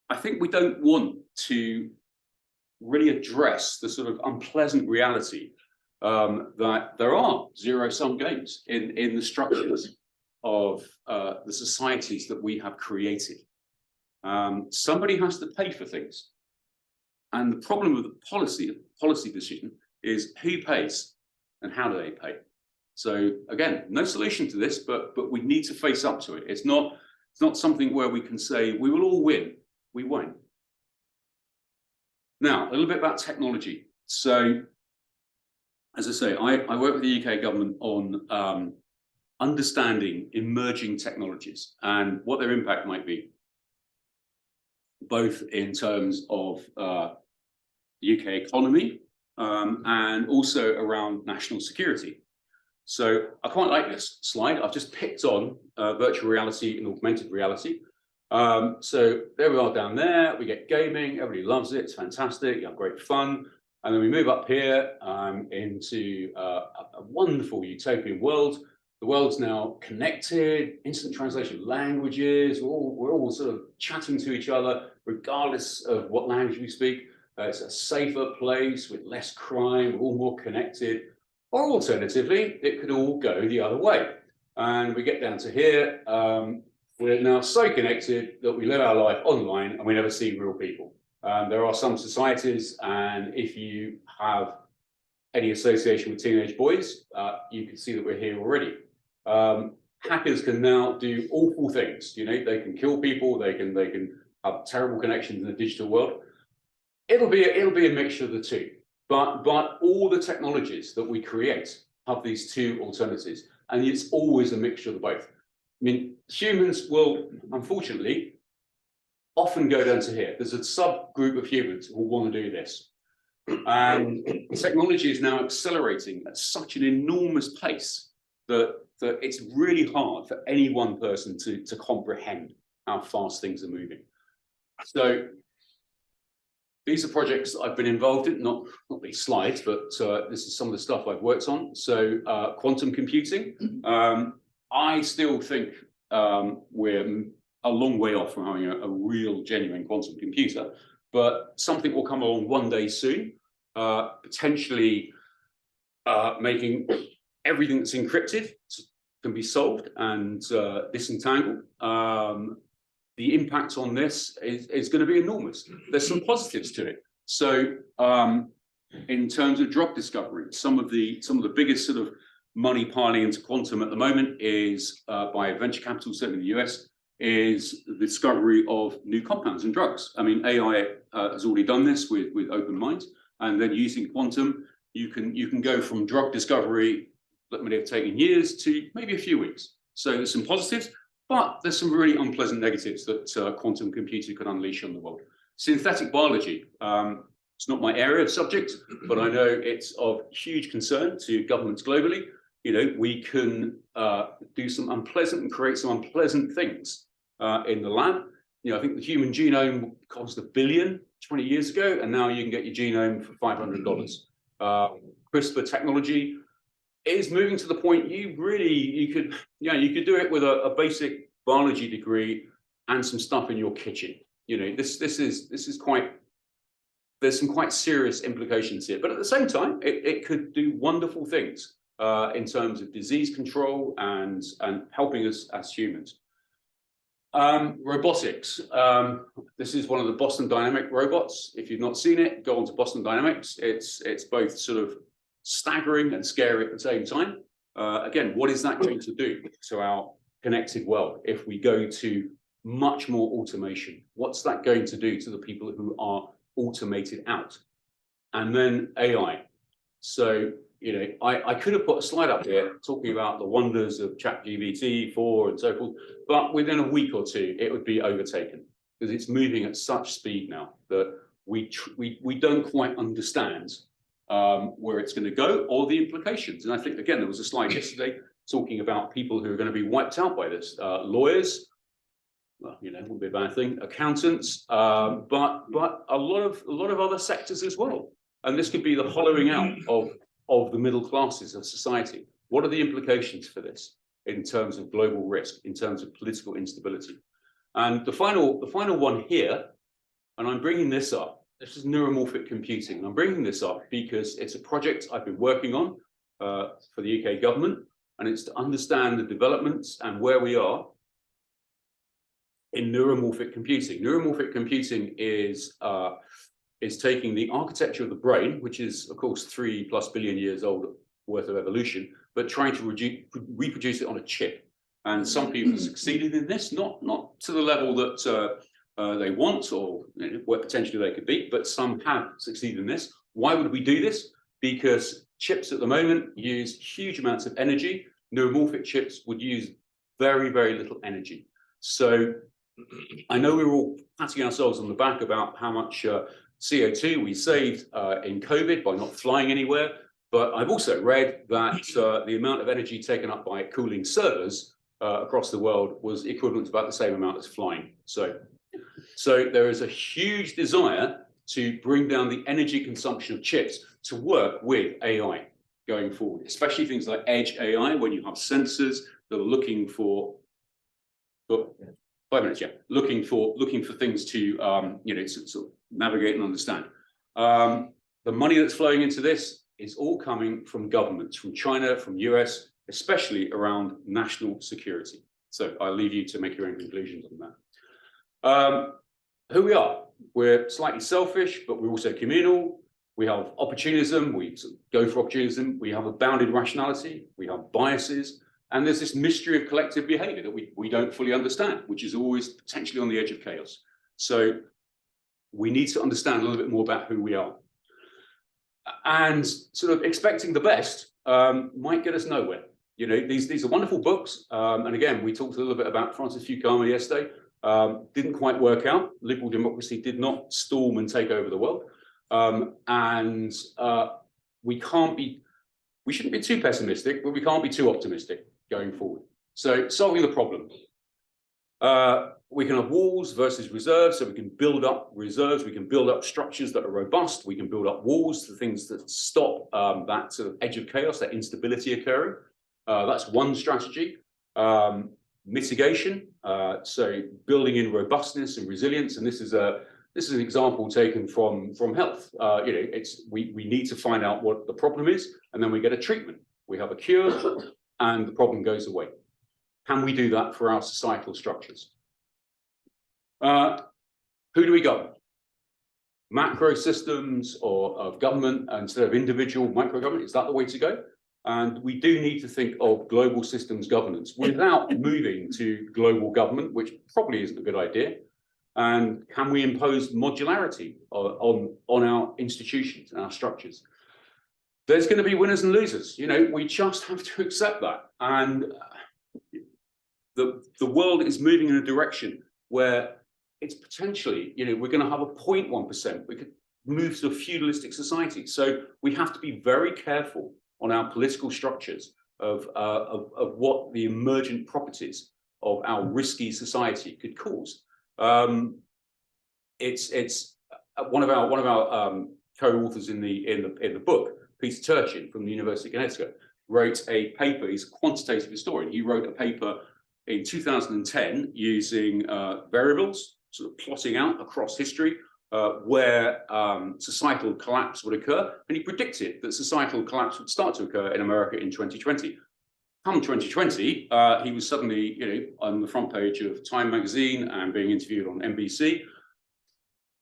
I think we don't want to really address the sort of unpleasant reality that there are zero-sum games in the structures of the societies that we have created. Somebody has to pay for things. And the problem with the policy decision is who pays and how do they pay? So again, no solution to this, but we need to face up to it. It's not something where we can say we will all win. We won't. Now, a little bit about technology. So, as I say, I work with the UK government on understanding emerging technologies and what their impact might be, both in terms of the UK economy and also around national security. So I quite like this slide. I've just picked on virtual reality and augmented reality. So there we are down there. We get gaming. Everybody loves it. It's fantastic. You have great fun. And then we move up here into a wonderful utopian world. The world's now connected, instant translation of languages. We're all sort of chatting to each other, regardless of what language we speak. It's a safer place with less crime. We're all more connected. Or alternatively, it could all go the other way. And we get down to here. We're now so connected that we live our life online and we never see real people. There are some societies, and if you have any association with teenage boys, you can see that we're here already. Hackers can now do awful things. You know, they can kill people. They can have terrible connections in the digital world. It'll be a mixture of the two. But all the technologies that we create have these two alternatives, and it's always a mixture of both. I mean, humans will, unfortunately, often go down to here. There's a subgroup of humans who will want to do this. And technology is now accelerating at such an enormous pace that it's really hard for any one person to comprehend how fast things are moving. So these are projects that I've been involved in, not these slides, but this is some of the stuff I've worked on. So quantum computing. I still think we're a long way off from having a real, genuine quantum computer, but something will come along one day soon, potentially making everything that's encrypted can be solved and disentangled. The impact on this is going to be enormous. There's some positives to it. So in terms of drug discovery, some of the biggest sort of money piling into quantum at the moment is by venture capital, certainly in the US, is the discovery of new compounds and drugs. I mean, AI has already done this with open minds, and then using quantum, you can go from drug discovery that may have taken years to maybe a few weeks. So there's some positives, but there's some really unpleasant negatives that quantum computing can unleash on the world. Synthetic biology, it's not my area of subject, but I know it's of huge concern to governments globally. You know, we can do some unpleasant and create some unpleasant things in the lab. You know, I think the human genome cost $1 billion 20 years ago, and now you can get your genome for $500. CRISPR technology is moving to the point you could do it with a basic biology degree and some stuff in your kitchen. You know, this is quite, there's some quite serious implications here, but at the same time, it could do wonderful things in terms of disease control and helping us as humans. Robotics. This is one of the Boston Dynamics robots. If you've not seen it, go on to Boston Dynamics. It's both sort of staggering and scary at the same time. Again, what is that going to do to our connected world if we go to much more automation? What's that going to do to the people who are automated out? And then AI. So, you know, I could have put a slide up here talking about the wonders of ChatGPT 4 and so forth, but within a week or two, it would be overtaken because it's moving at such speed now that we don't quite understand where it's going to go or the implications. And I think, again, there was a slide yesterday talking about people who are going to be wiped out by this. Lawyers, well, you know, wouldn't be a bad thing, accountants, but a lot of other sectors as well. And this could be the hollowing out of the middle classes of society. What are the implications for this in terms of global risk, in terms of political instability? And the final one here, and I'm bringing this up, this is neuromorphic computing. And I'm bringing this up because it's a project I've been working on for the UK government, and it's to understand the developments and where we are in neuromorphic computing. Neuromorphic computing is taking the architecture of the brain, which is, of course, 3+ billion years old worth of evolution, but trying to reproduce it on a chip. And some people have succeeded in this, not to the level that they want or where potentially they could be, but some have succeeded in this. Why would we do this? Because chips at the moment use huge amounts of energy. Neuromorphic chips would use very, very little energy. So I know we were all patting ourselves on the back about how much CO2 we saved in COVID by not flying anywhere, but I've also read that the amount of energy taken up by cooling servers across the world was equivalent to about the same amount as flying. So there is a huge desire to bring down the energy consumption of chips to work with AI going forward, especially things like edge AI, when you have sensors that are looking for 5 minutes, yeah, looking for things to you know, sort of navigate and understand. The money that's flowing into this is all coming from governments, from China, from US, especially around national security. So I'll leave you to make your own conclusions on that. Who we are, we're slightly selfish, but we're also communal. We have opportunism, we sort of go for opportunism. We have a bounded rationality, we have biases, and there's this mystery of collective behavior that we don't fully understand, which is always potentially on the edge of chaos. So we need to understand a little bit more about who we are. And sort of expecting the best might get us nowhere. You know, these are wonderful books. And again, we talked a little bit about Francis Fukuyama yesterday. Didn't quite work out. Liberal democracy did not storm and take over the world. We shouldn't be too pessimistic, but we can't be too optimistic going forward. So solving the problem. We can have walls versus reserves, so we can build up reserves, we can build up structures that are robust, we can build up walls to things that stop that sort of edge of chaos, that instability occurring. That's one strategy. Mitigation, so building in robustness and resilience, and this is an example taken from health. You know, we need to find out what the problem is, and then we get a treatment. We have a cure, and the problem goes away. Can we do that for our societal structures? Who do we govern? Macro systems of government instead of individual micro government, is that the way to go? And we do need to think of global systems governance without moving to global government, which probably isn't a good idea. And can we impose modularity on our institutions and our structures? There's going to be winners and losers. You know, we just have to accept that. And the world is moving in a direction where it's potentially, you know, we're going to have a 0.1%. We could move to a feudalistic society. So we have to be very careful on our political structures of what the emergent properties of our risky society could cause. It's one of our co-authors in the book, Peter Turchin from the University of Connecticut, wrote a paper. He's a quantitative historian. He wrote a paper in 2010 using variables, sort of plotting out across history where societal collapse would occur, and he predicted that societal collapse would start to occur in America in 2020. Come 2020, he was suddenly, you know, on the front page of Time magazine and being interviewed on NBC.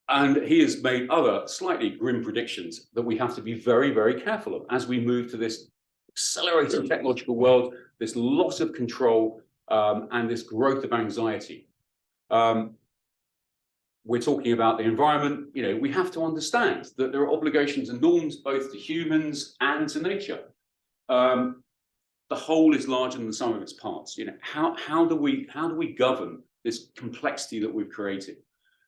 And he has made other slightly grim predictions that we have to be very, very careful of as we move to this accelerated technological world, this loss of control, and this growth of anxiety. We're talking about the environment. You know, we have to understand that there are obligations and norms both to humans and to nature. The whole is larger than the sum of its parts. You know, how do we govern this complexity that we've created?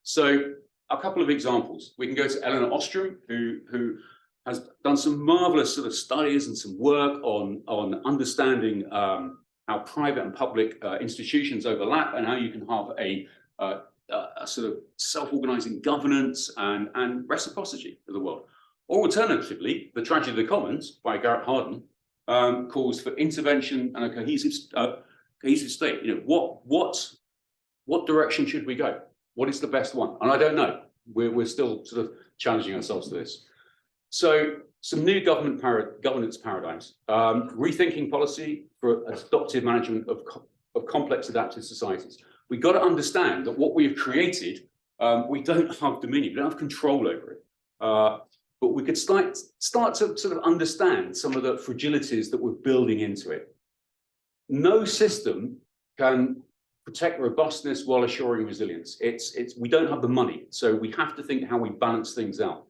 So a couple of examples. We can go to Eleanor Ostrom, who has done some marvelous sort of studies and some work on understanding how private and public institutions overlap and how you can have a a sort of self-organizing governance and reciprocity of the world. Or alternatively, The Tragedy of the Commons by Garrett Hardin calls for intervention and a cohesive state. You know, what direction should we go? What is the best one? And I don't know. We're still sort of challenging ourselves to this. So some new governance paradigms, rethinking policy for adaptive management of complex adaptive societies. We've got to understand that what we have created, we don't have dominion, we don't have control over it. But we could start to sort of understand some of the fragilities that we're building into it. No system can protect robustness while assuring resilience. We don't have the money, so we have to think how we balance things out.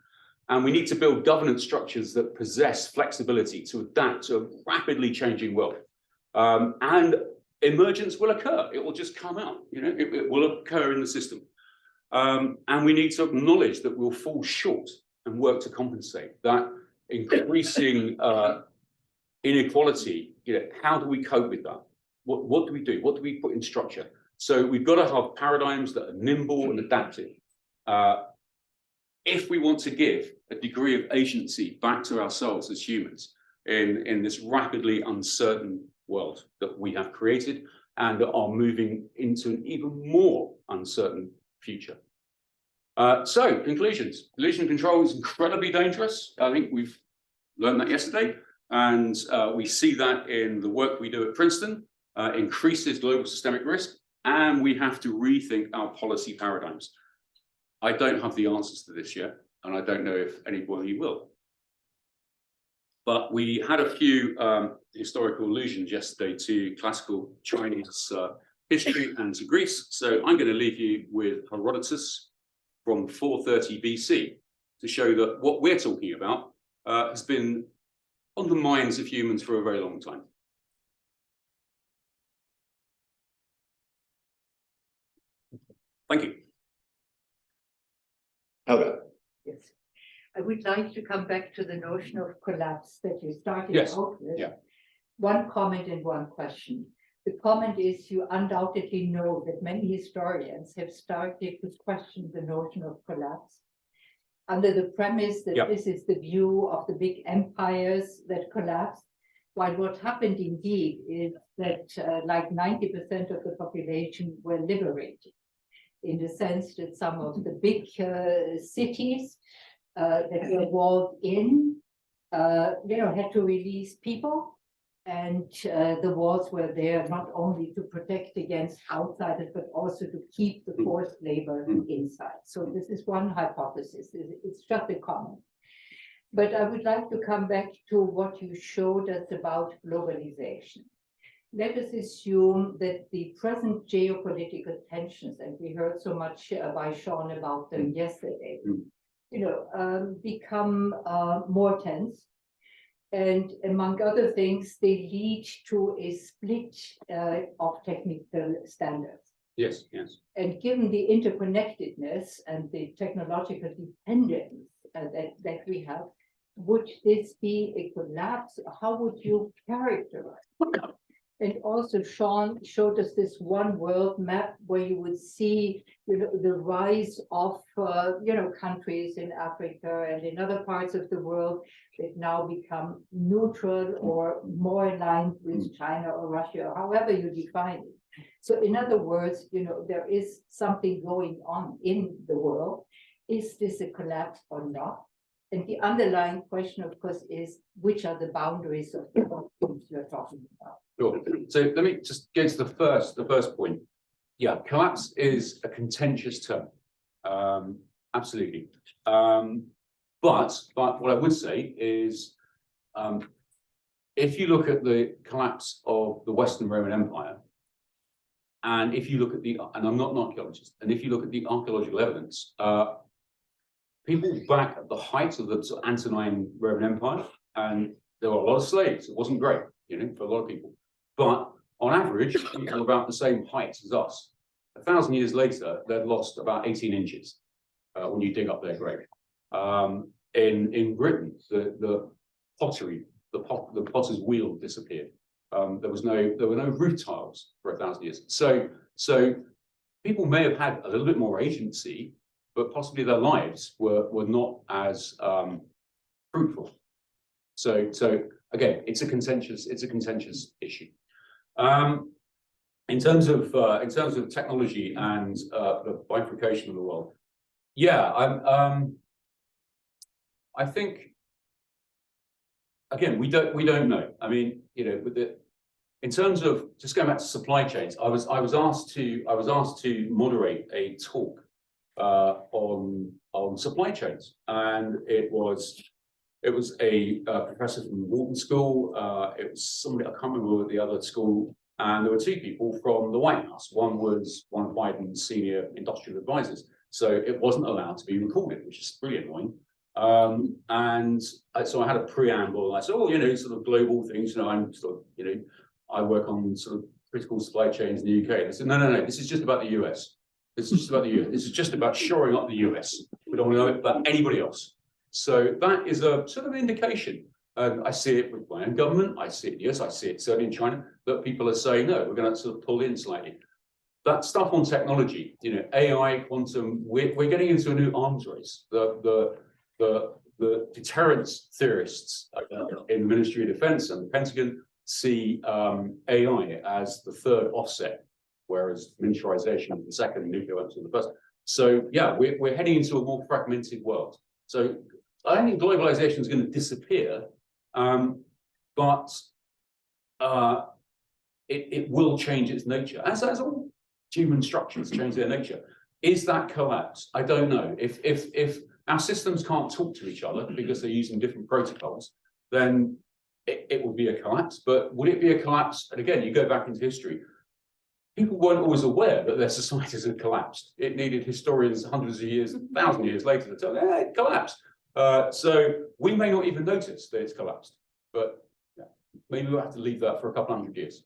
And we need to build governance structures that possess flexibility to adapt to a rapidly changing world. And emergence will occur. It will just come out. You know, it will occur in the system. And we need to acknowledge that we'll fall short and work to compensate that increasing inequality. You know, how do we cope with that? What do we do? What do we put in structure? So we've got to have paradigms that are nimble and adaptive. If we want to give a degree of agency back to ourselves as humans in this rapidly uncertain world that we have created and are moving into an even more uncertain future. So conclusions. Illusion control is incredibly dangerous. I think we've learned that yesterday. And we see that in the work we do at Princeton, increases global systemic risk, and we have to rethink our policy paradigms. I don't have the answers to this yet, and I don't know if anybody will. But we had a few historical allusions yesterday to classical Chinese history and to Greece. So I'm going to leave you with Herodotus from 430 BC to show that what we're talking about has been on the minds of humans for a very long time. Thank you. Helga. Yes. I would like to come back to the notion of collapse that you started Yes. out with. Yeah. One comment and one question. The comment is you undoubtedly know that many historians have started to question the notion of collapse under the premise that this is the view of the big empires that collapsed, while what happened indeed is that like 90% of the population were liberated, in the sense that some of the big cities that were walled in, had to release people, and the walls were there not only to protect against outsiders, but also to keep the forced labor inside. So this is one hypothesis. It's just a comment. But I would like to come back to what you showed us about globalization. Let us assume that the present geopolitical tensions, and we heard so much by Sean about them yesterday, become more tense. And among other things, they lead to a split of technical standards. Yes, yes. And given the interconnectedness and the technological dependence that we have, would this be a collapse? How would you characterize it? And also, Sean showed us this one world map where you would see the rise of countries in Africa and in other parts of the world that now become neutral or more aligned with China or Russia, or however you define it. So in other words, there is something going on in the world. Is this a collapse or not? And the underlying question, of course, is which are the boundaries of the things you're talking about? Sure. So let me just get to the first point. Yeah, collapse is a contentious term. Absolutely. But what I would say is, if you look at the collapse of the Western Roman Empire, and if you look at and I'm not an archaeologist, and if you look at the archaeological evidence, people back at the height of the sort of Antonine Roman Empire, and there were a lot of slaves. It wasn't great, for a lot of people. But on average, people about the same height as us. 1,000 years later, they'd lost about 18 inches when you dig up their grave. In Britain, the pottery, the potter's wheel disappeared. There were no roof tiles for 1,000 years. So people may have had a little bit more agency, but possibly their lives were not as fruitful. So again, it's a contentious issue. In terms of technology and the bifurcation of the world, yeah, I think again we don't know. I mean, you know, in terms of just going back to supply chains, I was asked to moderate a talk on supply chains, and it was a professor from Wharton School. It was somebody, I can't remember the other school, and there were two people from the White House. One was one of Biden's senior industrial advisors, so it wasn't allowed to be recorded, which is really annoying. So I had a preamble. I said, "Oh, you know, sort of global things. You know, I'm sort of, you know, I work on sort of critical supply chains in the UK." And they said, "No. This is just about the US. This is just about the US. This is just about shoring up the US. We don't want to know about anybody else." So that is a sort of indication. And I see it with my own government. I see it, yes, I see it certainly in China, that people are saying, no, we're going to sort of pull in slightly. That stuff on technology, you know, AI, quantum, we're getting into a new arms race. The deterrence theorists in the Ministry of Defense and the Pentagon see AI as the third offset, whereas miniaturization is the second, nuclear weapons are the first. So yeah, we're heading into a more fragmented world. So I don't think globalization is going to disappear, but it will change its nature, as all human structures change their nature. Is that collapse? I don't know. If our systems can't talk to each other because they're using different protocols, then it would be a collapse. But would it be a collapse? And again, you go back into history. People weren't always aware that their societies had collapsed. It needed historians hundreds of years, 1,000 years later to tell them, yeah, it collapsed. So we may not even notice that it's collapsed, but yeah, maybe we'll have to leave that for a couple hundred years.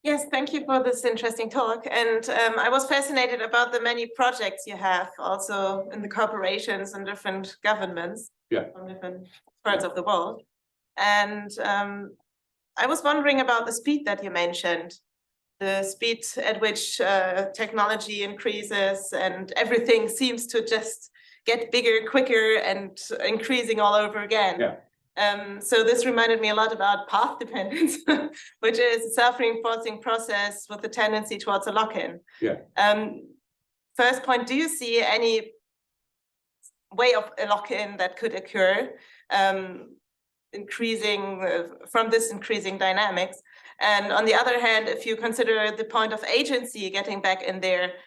Yes, thank you for this interesting talk. And I was fascinated about the many projects you have also in the corporations and different governments from different parts of the world. And I was wondering about the speed that you mentioned, the speed at which technology increases and everything seems to just get bigger, quicker, and increasing all over again. Yeah. So this reminded me a lot about path dependence, which is a self-reinforcing process with a tendency towards a lock-in. Yeah. First point, do you see any way of a lock-in that could occur from this increasing dynamics? And on the other hand, if you consider the point of agency getting back in there,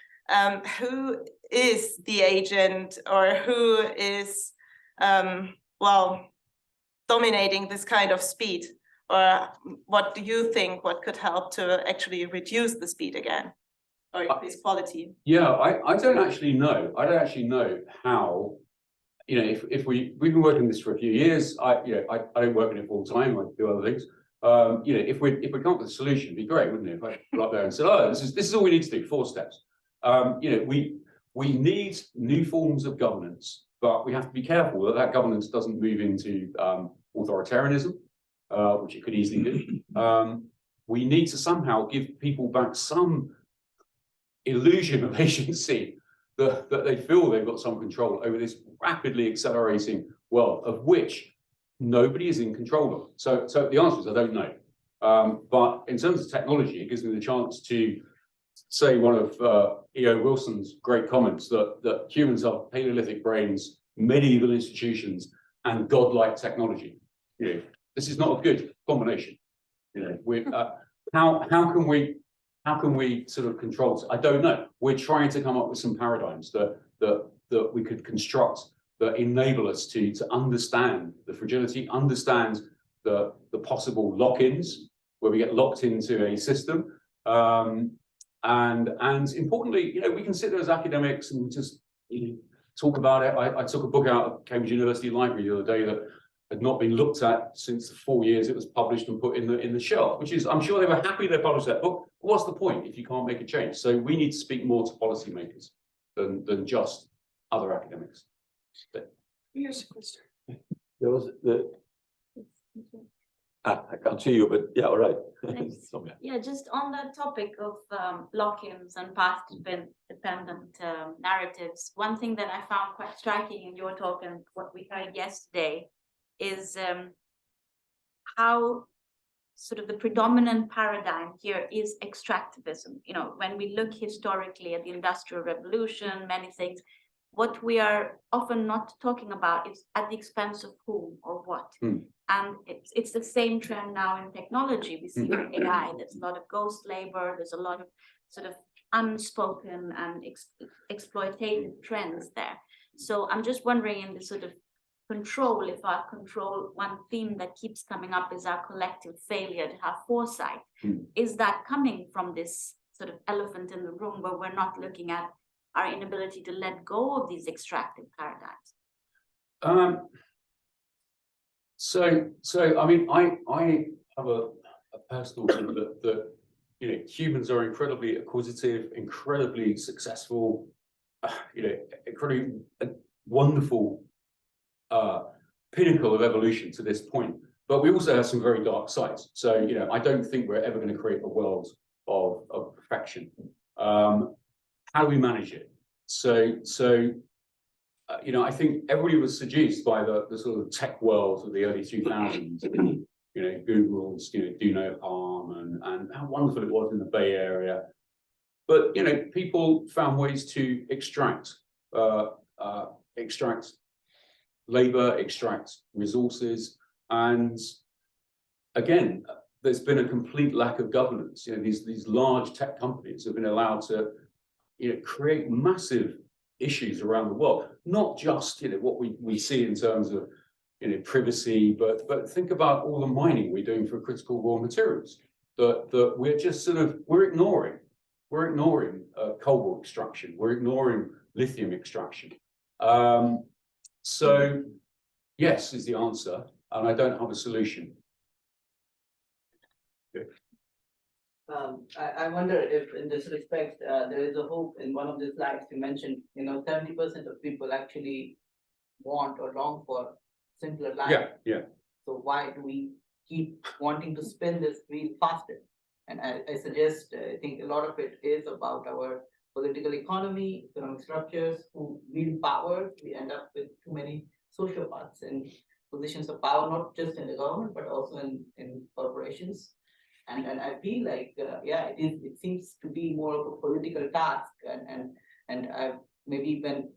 who is the agent, or who is, dominating this kind of speed? Or what do you think, what could help to actually reduce the speed again or increase quality? Yeah, I don't actually know. I don't actually know how, you know, if we've been working this for a few years, I don't work in it full time, I do other things. You know, if we come up with a solution, it'd be great, wouldn't it? If I put up there and said, oh, this is all we need to do, 4 steps. You know, we need new forms of governance, but we have to be careful that that governance doesn't move into authoritarianism, which it could easily do. We need to somehow give people back some illusion of agency, that they feel they've got some control over this rapidly accelerating world of which nobody is in control of. So the answer is I don't know. But in terms of technology, it gives me the chance to say one of E.O. Wilson's great comments that humans are Paleolithic brains, medieval institutions, and godlike technology. You know, this is not a good combination. You know, how can we sort of control this? I don't know. We're trying to come up with some paradigms that we could construct that enable us to understand the fragility, understand the possible lock-ins where we get locked into a system. And importantly, you know, we can sit there as academics and just talk about it. I took a book out of Cambridge University Library the other day that had not been looked at since the 4 years it was published and put in the shelf, which is, I'm sure they were happy they published that book. What's the point if you can't make a change? So we need to speak more to policymakers than just other academics. Here's a question. There was I can't see you, but yeah, all right. Thanks. Soumya. Yeah, just on the topic of lock-ins and path-dependent narratives, one thing that I found quite striking in your talk and what we heard yesterday is how sort of the predominant paradigm here is extractivism. You know, when we look historically at the Industrial Revolution, many things, what we are often not talking about is at the expense of whom or what. And it's the same trend now in technology. We see with AI, there's a lot of ghost labor, there's a lot of sort of unspoken and exploitative trends there. So I'm just wondering, in the sort of control, if our control, one theme that keeps coming up is our collective failure to have foresight. Is that coming from this sort of elephant in the room where we're not looking at our inability to let go of these extractive paradigms? So I mean, I have a personal view that you know, humans are incredibly acquisitive, incredibly successful, you know, incredibly wonderful pinnacle of evolution to this point. But we also have some very dark sides. So, you know, I don't think we're ever going to create a world of perfection. How do we manage it? So you know, I think everybody was seduced by the sort of tech world of the early 2000s. You know, Google's, you know, do no harm, and how wonderful it was in the Bay Area. But, you know, people found ways to extract labor, extract resources. And again, there's been a complete lack of governance. You know, these large tech companies have been allowed to, you know, create massive issues around the world, not just, you know, what we see in terms of, you know, privacy, but think about all the mining we're doing for critical raw materials that we're just sort of, we're ignoring cobalt extraction, we're ignoring lithium extraction. So yes is the answer, and I don't have a solution. Okay. I wonder if in this respect, there is a hope. In one of the slides you mentioned, you know, 70% of people actually want or long for simpler life. Yeah. So why do we keep wanting to spin this wheel faster? And I suggest, I think a lot of it is about our political economy, economic structures, who wield power. We end up with too many sociopaths in positions of power, not just in the government, but also in corporations. And I feel like, yeah, it seems to be more of a political task, and maybe when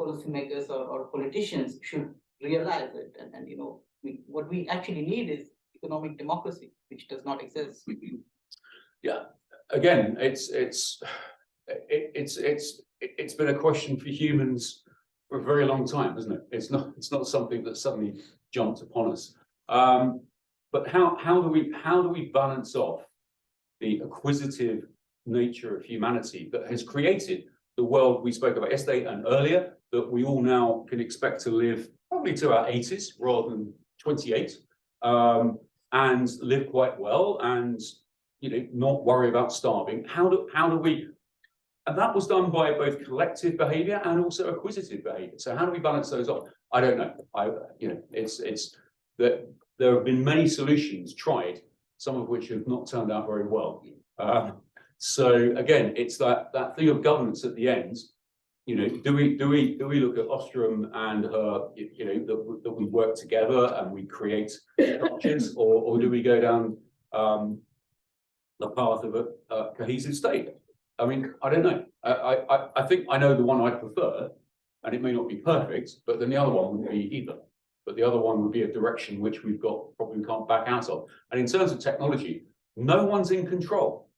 policymakers or politicians should realize it, and you know, what we actually need is economic democracy, which does not exist. Yeah, again, it's been a question for humans for a very long time, isn't it? It's not something that suddenly jumped upon us. But how do we balance off the acquisitive nature of humanity that has created the world we spoke about yesterday and earlier, that we all now can expect to live probably to our 80s rather than 28, and live quite well, and, you know, not worry about starving? How do we? And that was done by both collective behavior and also acquisitive behavior. So how do we balance those off? I don't know. You know, it's that there have been many solutions tried, some of which have not turned out very well. So again, it's that thing of governance at the end. You know, do we look at Ostrom and her, you know, that we work together and we create structures, or do we go down the path of a cohesive state? I mean, I don't know. I think I know the one I prefer, and it may not be perfect, but then the other one wouldn't be either. But the other one would be a direction which we've got, probably can't back out of. And in terms of technology, no one's in control.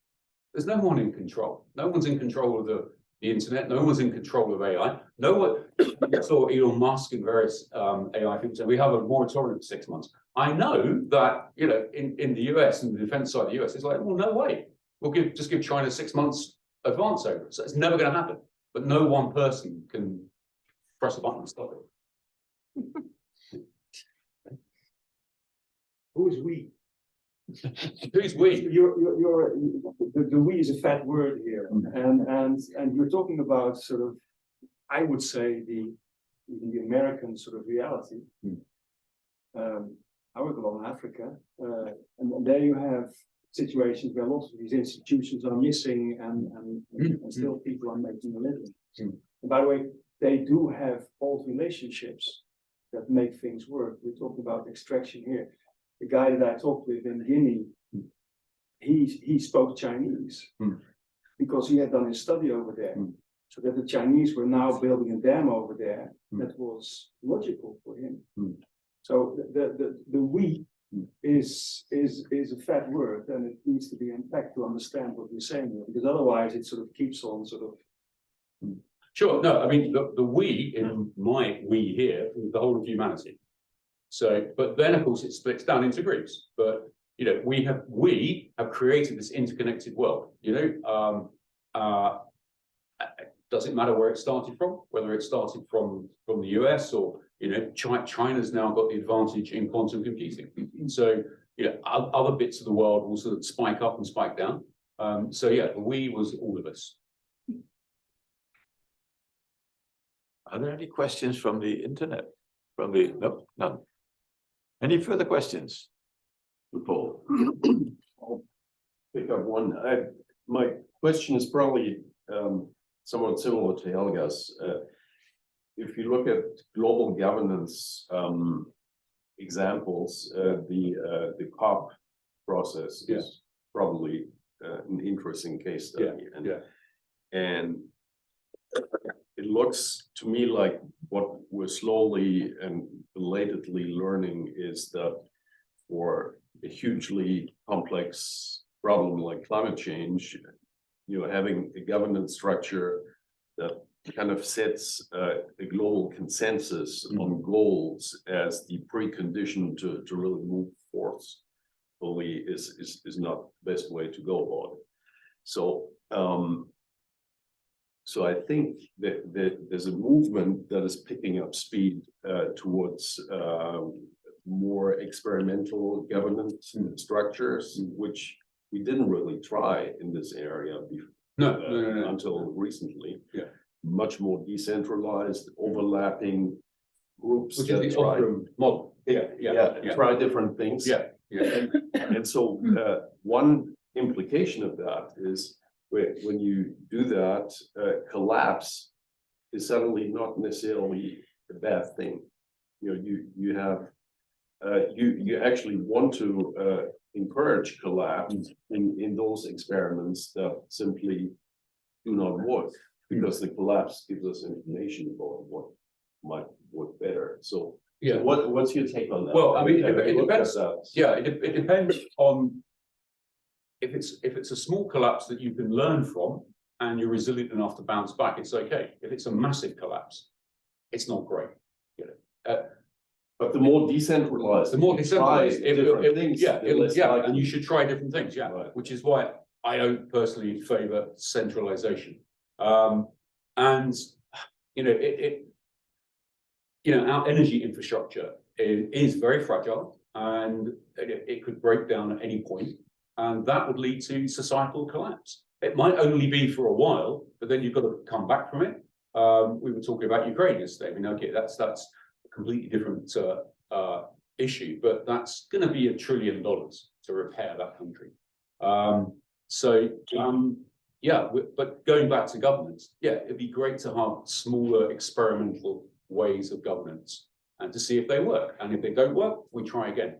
There's no one in control. No one's in control of the internet. No one's in control of AI. No one. I saw Elon Musk and various AI people say we have a moratorium for 6 months. I know that, you know, in the US and the defense side of the US, it's like, well, no way. We'll just give China 6 months advance over it. So it's never going to happen. But no one person can press a button and stop it. Who is we? Who's we? The we is a fat word here, and you're talking about sort of, I would say, the American sort of reality. I work a lot in Africa, and there you have situations where lots of these institutions are missing and still people are making a living. And by the way, they do have old relationships that make things work. We're talking about extraction here. The guy that I talked with in Guinea, he spoke Chinese because he had done his study over there. So that the Chinese were now building a dam over there that was logical for him. So the we is a fat word, and it needs to be unpacked to understand what we're saying here, because otherwise it sort of keeps on sort of. Sure, no, I mean, the we in my we here is the whole of humanity. So, but then of course it splits down into groups, but you know, we have created this interconnected world, you know, doesn't matter where it started from, whether it started from the US or, you know, China's now got the advantage in quantum computing. So, you know, other bits of the world will sort of spike up and spike down. So yeah, we was all of us. Are there any questions from the internet? No, none. Any further questions? Paul. I'll pick up one. My question is probably somewhat similar to Helga's. If you look at global governance examples, the COP process is probably an interesting case study. And it looks to me like what we're slowly and belatedly learning is that for a hugely complex problem like climate change, you know, having a governance structure that kind of sets a global consensus on goals as the precondition to really move forth fully is not the best way to go about it. So so I think that there's a movement that is picking up speed towards more experimental governance structures, which we didn't really try in this area before. No. Until recently. Yeah. Much more decentralized, overlapping groups Which that is the try model. try different things. And so one implication of that is when you do that, collapse is suddenly not necessarily a bad thing. You know, you have you actually want to encourage collapse in those experiments that simply do not work, because the collapse gives us information about what might work better. So, Yeah. So what's your take on that? Well, I mean, it depends. Yeah, it depends on if it's a small collapse that you can learn from and you're resilient enough to bounce back, it's okay. If it's a massive collapse, it's not great. You know. But the more decentralized, the more decentralized, things, and you should try different things, Right. Which is why I don't personally favor centralization. And you know, our energy infrastructure is very fragile, and it could break down at any point, and that would lead to societal collapse. It might only be for a while, but then you've got to come back from it. We were talking about Ukraine yesterday. I mean, okay, that's a completely different issue, but that's going to be $1 trillion to repair that country. But going back to governance, it'd be great to have smaller experimental ways of governance and to see if they work. And if they don't work, we try again.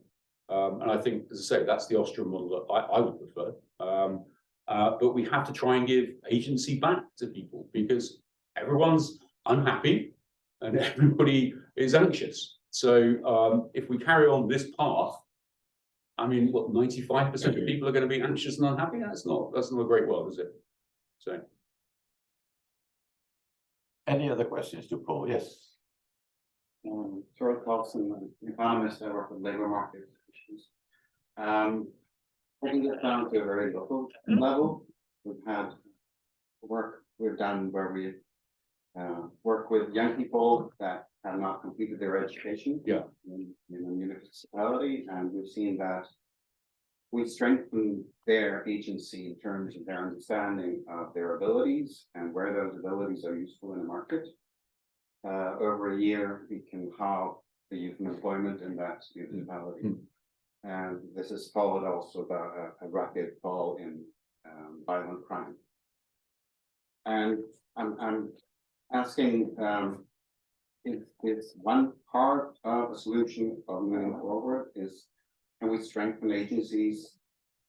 And I think, as I say, that's the Austrian model that I would prefer. But we have to try and give agency back to people, because everyone's unhappy and everybody is anxious. So if we carry on this path, I mean, what, 95% of people are going to be anxious and unhappy? That's not a great world, is it? So. Any other questions to Paul? Yes. George Thompson, an economist. I work with labor market issues. Taking it down to a very local level, we've had work we've done where we work with young people that have not completed their education in a municipality, and we've seen that we strengthen their agency in terms of their understanding of their abilities and where those abilities are useful in the market. Over a year, we can have the youth employment in that municipality. And this is followed also by a rapid fall in violent crime. And I'm asking, if one part of a solution of moving forward is, can we strengthen agencies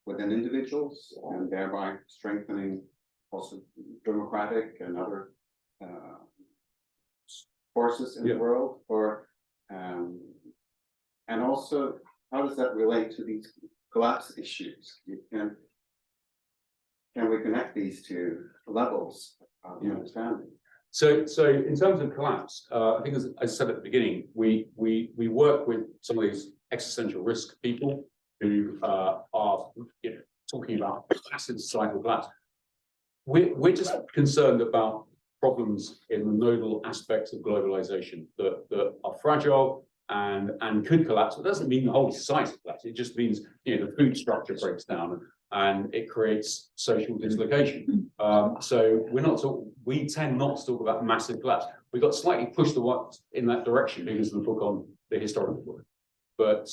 within individuals and thereby strengthening also democratic and other forces in the world, or and also how does that relate to these collapse issues? Can we connect these two levels of understanding? So in terms of collapse, I think as I said at the beginning, we work with some of these existential risk people who are talking about massive societal collapse. We're just concerned about problems in the nodal aspects of globalization that are fragile and could collapse. It doesn't mean the whole society collapses. It just means the food structure breaks down and it creates social dislocation. So we tend not to talk about massive collapse. We got slightly pushed in that direction because of the book on the historical book. But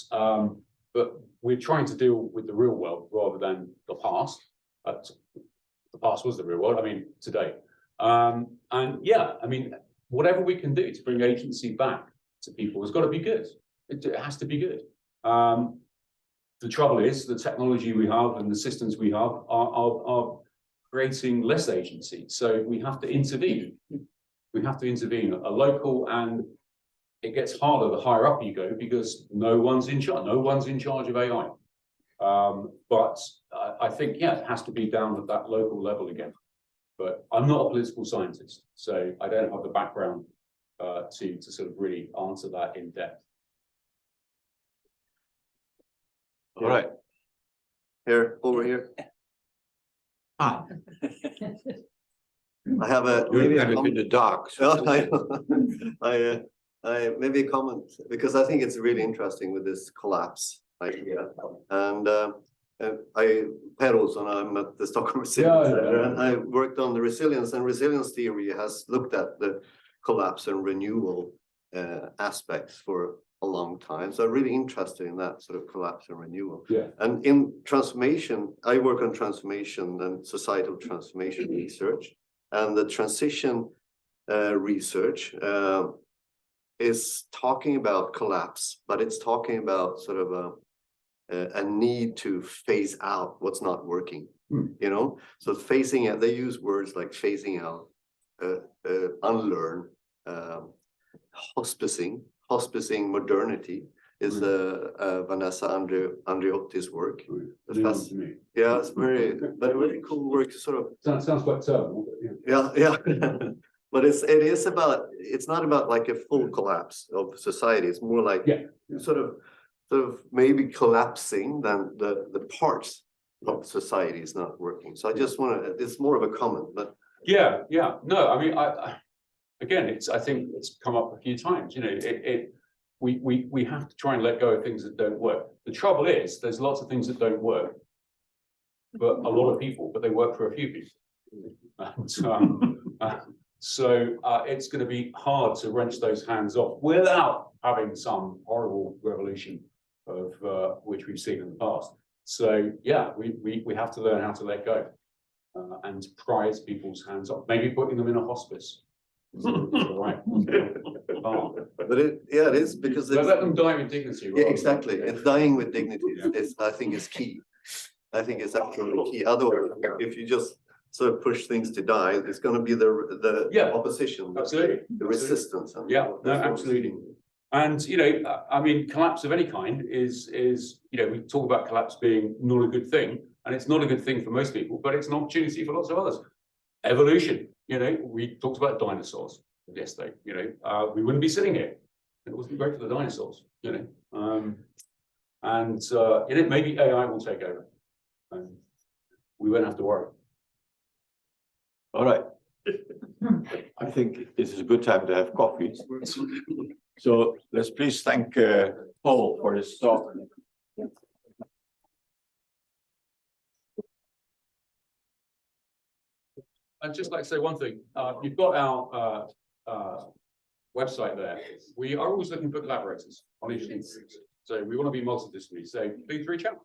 we're trying to deal with the real world rather than the past. The past was the real world, I mean, today. And yeah, I mean, whatever we can do to bring agency back to people has got to be good. It has to be good. The trouble is the technology we have and the systems we have are creating less agency. So we have to intervene. We have to intervene at a local, and it gets harder the higher up you go because no one's in charge. No one's in charge of AI. But I think, yeah, it has to be down at that local level again. But I'm not a political scientist, so I don't have the background to sort of really answer that in depth. All right. Here, over here. I have a maybe kind of in the dark. So. I maybe a comment because I think it's really interesting with this collapse idea. And Per Olsson, I'm at the Stockholm Resilience Center, and I worked on the resilience, and resilience theory has looked at the collapse and renewal aspects for a long time. So I'm really interested in that sort of collapse and renewal. Yeah. And in transformation, I work on transformation and societal transformation research, and the transition research is talking about collapse, but it's talking about sort of a need to phase out what's not working. So phasing out, they use words like phasing out, unlearn, hospicing modernity is Vanessa Andreotti's work. Yeah, it's very cool work. Sort of sounds quite terrible. Yeah. But it is about, it's not about like a full collapse of society. It's more like sort of maybe collapsing than the parts of society is not working. So I just want to, it's more of a comment, but yeah. No, I mean, again, I think it's come up a few times. We have to try and let go of things that don't work. The trouble is, there's lots of things that don't work, but a lot of people, but they work for a few people. So it's going to be hard to wrench those hands off without having some horrible revolution of which we've seen in the past. So yeah, we have to learn how to let go and prise people's hands off. Maybe putting them in a hospice. Right. But it is because let them die with dignity. Yeah, exactly. It's dying with dignity. I think is key. I think it's absolutely key. Otherwise, if you just sort of push things to die, it's going to be the opposition, absolutely, the resistance. Absolutely. And I mean, collapse of any kind is we talk about collapse being not a good thing, and it's not a good thing for most people, but it's an opportunity for lots of others. Evolution. We talked about dinosaurs yesterday. We wouldn't be sitting here. It wasn't great for the dinosaurs. And maybe AI will take over. We won't have to worry. All right. I think this is a good time to have coffee. So let's please thank Paul for his talk. I'd just like to say one thing. You've got our website there. We are always looking for collaborators on these things. So we want to be multidisciplinary. So please reach out.